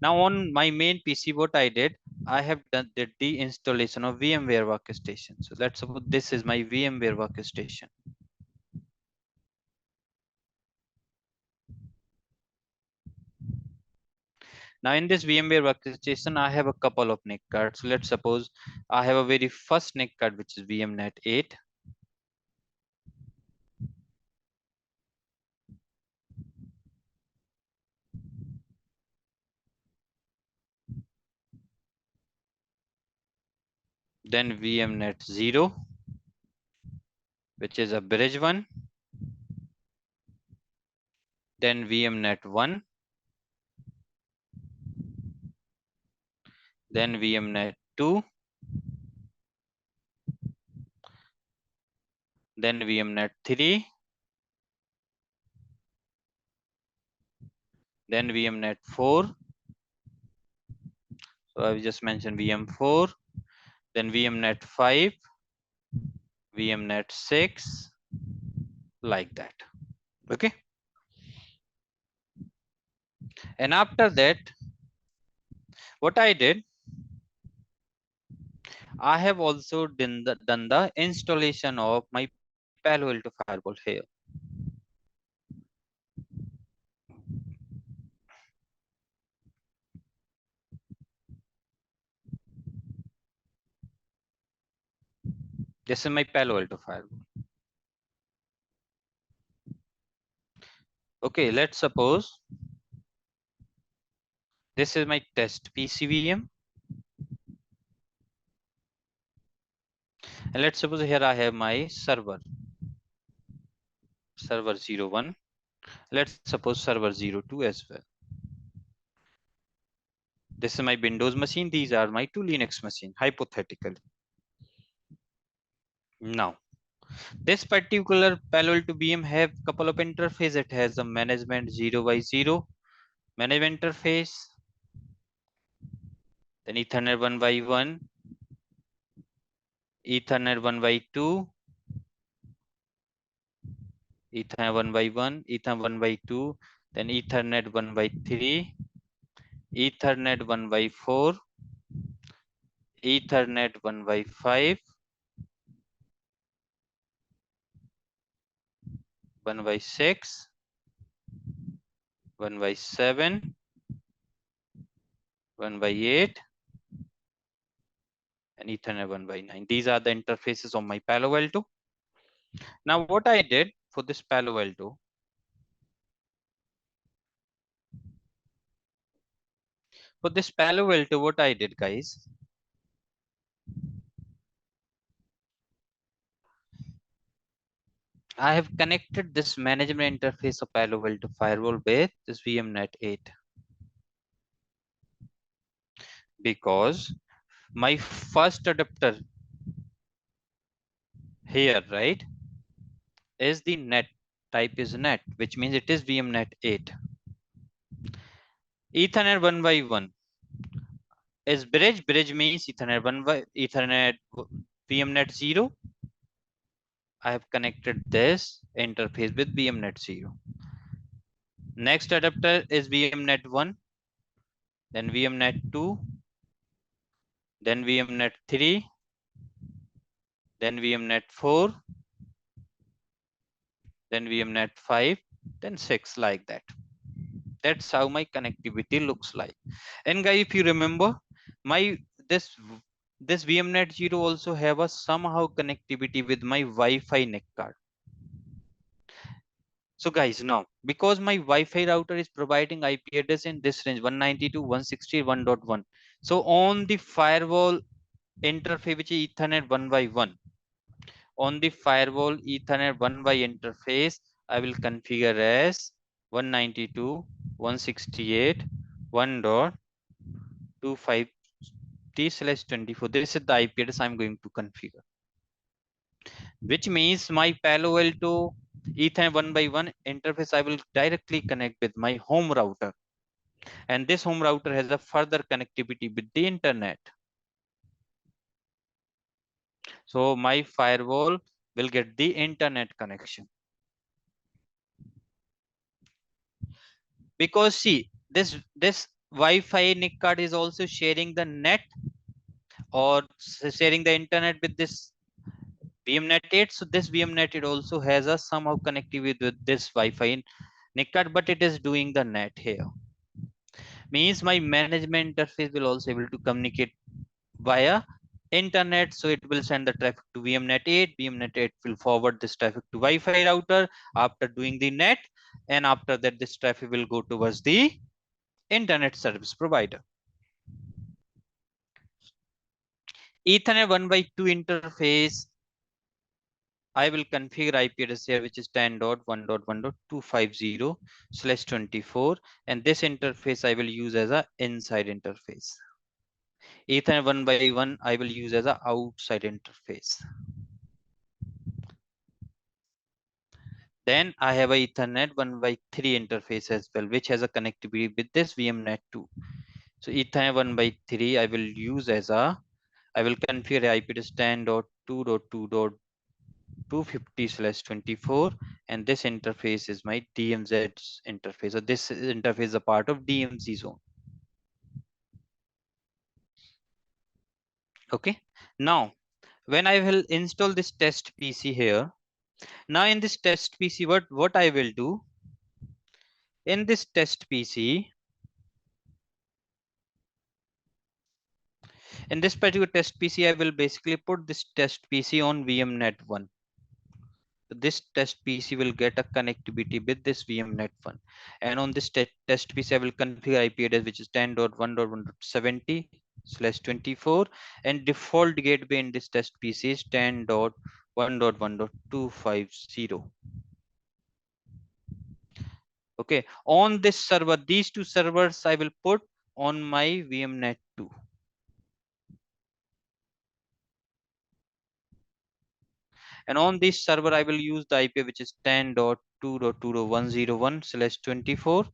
Now on my main PC, what I did, I have done the installation of VMware Workstation. So let's suppose this is my VMware Workstation. Now in this VMware Workstation, I have a couple of NIC cards. So let's suppose I have a very first NIC card, which is VMnet 8. Then VMnet 0, which is a bridge one. Then VMnet 1. Then VMnet 2. Then VMnet 3. Then VMnet 4. So I just mentioned VM4. Then VMnet 5. VMnet 6. Like that. Okay. And after that, what I did, I have also done the installation of my PaloAlto Firewall here. This is my PaloAlto Firewall. Okay, let's suppose this is my test PCVM. And let's suppose here I have my server 01. Let's suppose server 02 as well. This is my Windows machine. These are my two Linux machine, hypothetically. Now, this particular PaloAlto VM have couple of interface. It has a management 0x0 management interface, then Ethernet 1x1, Ethernet 1x2, Ethernet 1x1, Ethernet 1x2, then Ethernet 1x3, Ethernet 1x4, Ethernet 1x5, 1x6, 1x7, 1x8, and Ethernet 1x9. These are the interfaces of my PaloAlto. Now, what I did for this PaloAlto, what I did, guys, I have connected this management interface of PaloAlto Firewall with this VMnet 8 because my first adapter here, right, is the net type is net, which means it is VMnet 8. Ethernet 1x1 is bridge. Bridge means Ethernet VMnet 0. I have connected this interface with VMnet 0. Next adapter is VMnet 1, then VMnet 2, then VMnet 3, then VMnet 4, then VMnet 5, then 6, like that. That's how my connectivity looks like. And guys, if you remember, my this VMnet 0 also have a somehow connectivity with my Wi-Fi NIC card. So guys, now because my Wi-Fi router is providing IP address in this range 192.168.1.1, so on the firewall interface, which is Ethernet 1x1, on the firewall Ethernet 1x interface, I will configure as 192.168.1.250/24. This is the IP address I'm going to configure, which means my PaloAlto Ethernet 1x1 interface I will directly connect with my home router, and this home router has a further connectivity with the internet. So my firewall will get the internet connection. Because see, this Wi-Fi NIC card is also sharing the net or sharing the internet with this VMnet 8. So this VMnet 8 also has a somehow connectivity with this Wi-Fi NIC card, but it is doing the net here. Means my management interface will also able to communicate via internet. So it will send the traffic to VMnet 8. VMnet 8 will forward this traffic to Wi-Fi router after doing the net, and after that this traffic will go towards the internet service provider. Ethernet 1x2 interface, I will configure IP address here, which is 10.1.1.250/24, and this interface I will use as a inside interface. Ethernet 1x1 I will use as a outside interface. Then I have a Ethernet 1x3 interface as well, which has a connectivity with this VMnet 2. So Ethernet 1x3 I will use as a, I will configure IP address 10.2.2.250/24, and this interface is my DMZ interface. So this interface is a part of DMZ zone. Okay. Now, when I will install this test PC here, Now in this test PC, what I will do, in this test PC, in this particular test PC, I will basically put this test PC on VMnet 1. So this test PC will get a connectivity with this VMnet 1. And on this test PC, I will configure IP address, which is 10.1.1.70/24. And default gateway in this test PC is 10.1.1.250. Okay, on this server, these two servers I will put on my VMnet 2. And on this server, I will use the IP which is 10.2.2.101/24,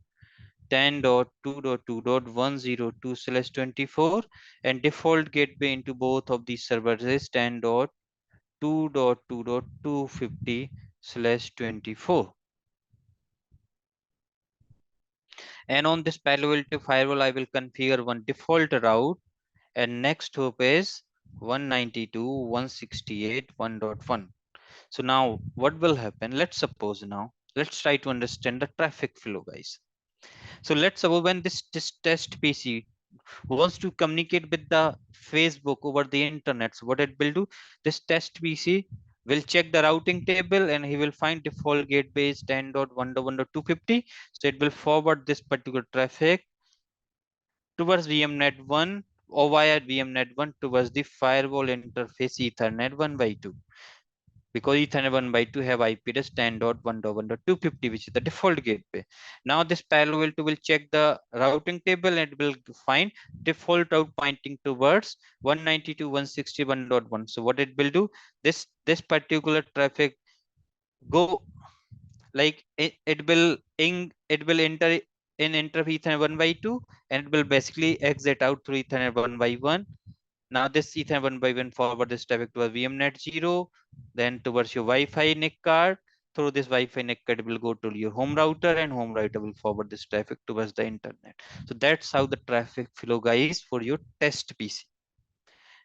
10.2.2.102/24, and default gateway into both of these servers is 10.2.2.250/24. And on this PaloAlto firewall, I will configure one default route, and next hop is 192.168.1.1. So now what will happen? Let's suppose now, let's try to understand the traffic flow, guys. So let's suppose when this test PC wants to communicate with the Facebook over the internet, so what it will do, this test PC will check the routing table and he will find default gateway is 10.1.1.250. So it will forward this particular traffic towards VMnet 1 or via VMnet 1 towards the firewall interface Ethernet 1 by 2. Because Ethernet 1 by 2 have IP address 10.1.1.250, which is the default gateway. Now this PaloAlto will check the routing table and it will find default route pointing towards 192.161.1. So what it will do, this particular traffic go like it will enter in Ethernet 1 by 2, and it will basically exit out through Ethernet 1 by 1. Now this Ethernet 1 by 1 forward this traffic to a VMnet 0, then towards your Wi-Fi NIC card. Through this Wi-Fi NIC card, it will go to your home router, and home router will forward this traffic towards the internet. So that's how the traffic flow, guys, for your test PC.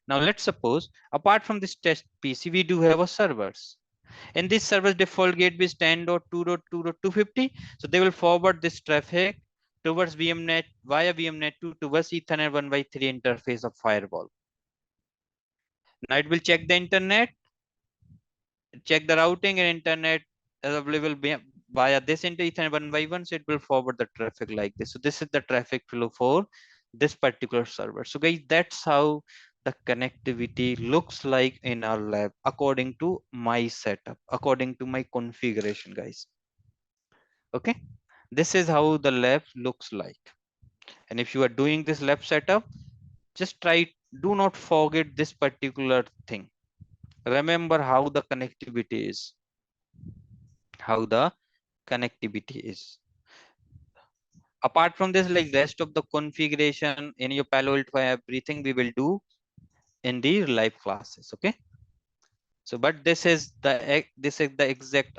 Now let's suppose, apart from this test PC, we do have a servers. In this server's default gateway is 10.2.2.250. So they will forward this traffic towards VMnet via VMnet 2 towards Ethernet 1 by 3 interface of firewall. Now it will check the internet, check the routing and internet available via this into Ethernet 1 by 1. So it will forward the traffic like this. So this is the traffic flow for this particular server. So guys, that's how the connectivity looks like in our lab according to my setup, according to my configuration, guys. Okay, this is how the lab looks like. And if you are doing this lab setup, just try, do not forget this particular thing. Remember how the connectivity is. How the connectivity is. Apart from this, like rest of the configuration in your PaloAlto, everything we will do in the live classes. Okay. So, but this is the exact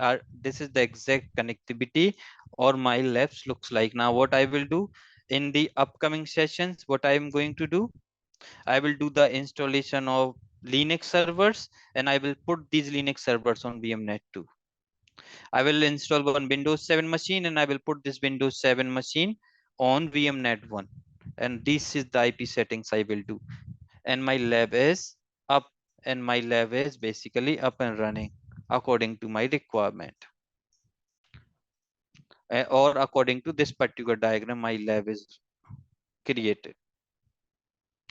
connectivity or my labs looks like. Now, what I will do in the upcoming sessions, what I am going to do, I will do the installation of Linux servers, and I will put these Linux servers on VMnet 2. I will install one Windows 7 machine, and I will put this Windows 7 machine on VMnet 1. And this is the IP settings I will do. And my lab is up, and my lab is basically up and running according to my requirement. Or according to this particular diagram, my lab is created.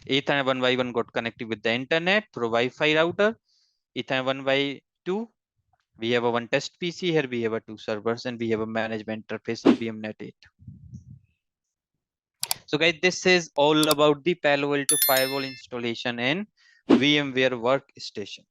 Ethernet 1 by 1 got connected with the internet through Wi-Fi router. Ethernet 1 by 2, we have a one test PC. Here we have a two servers, and we have a management interface of VMnet 8. So guys, this is all about the PaloAlto firewall installation in VMware Workstation.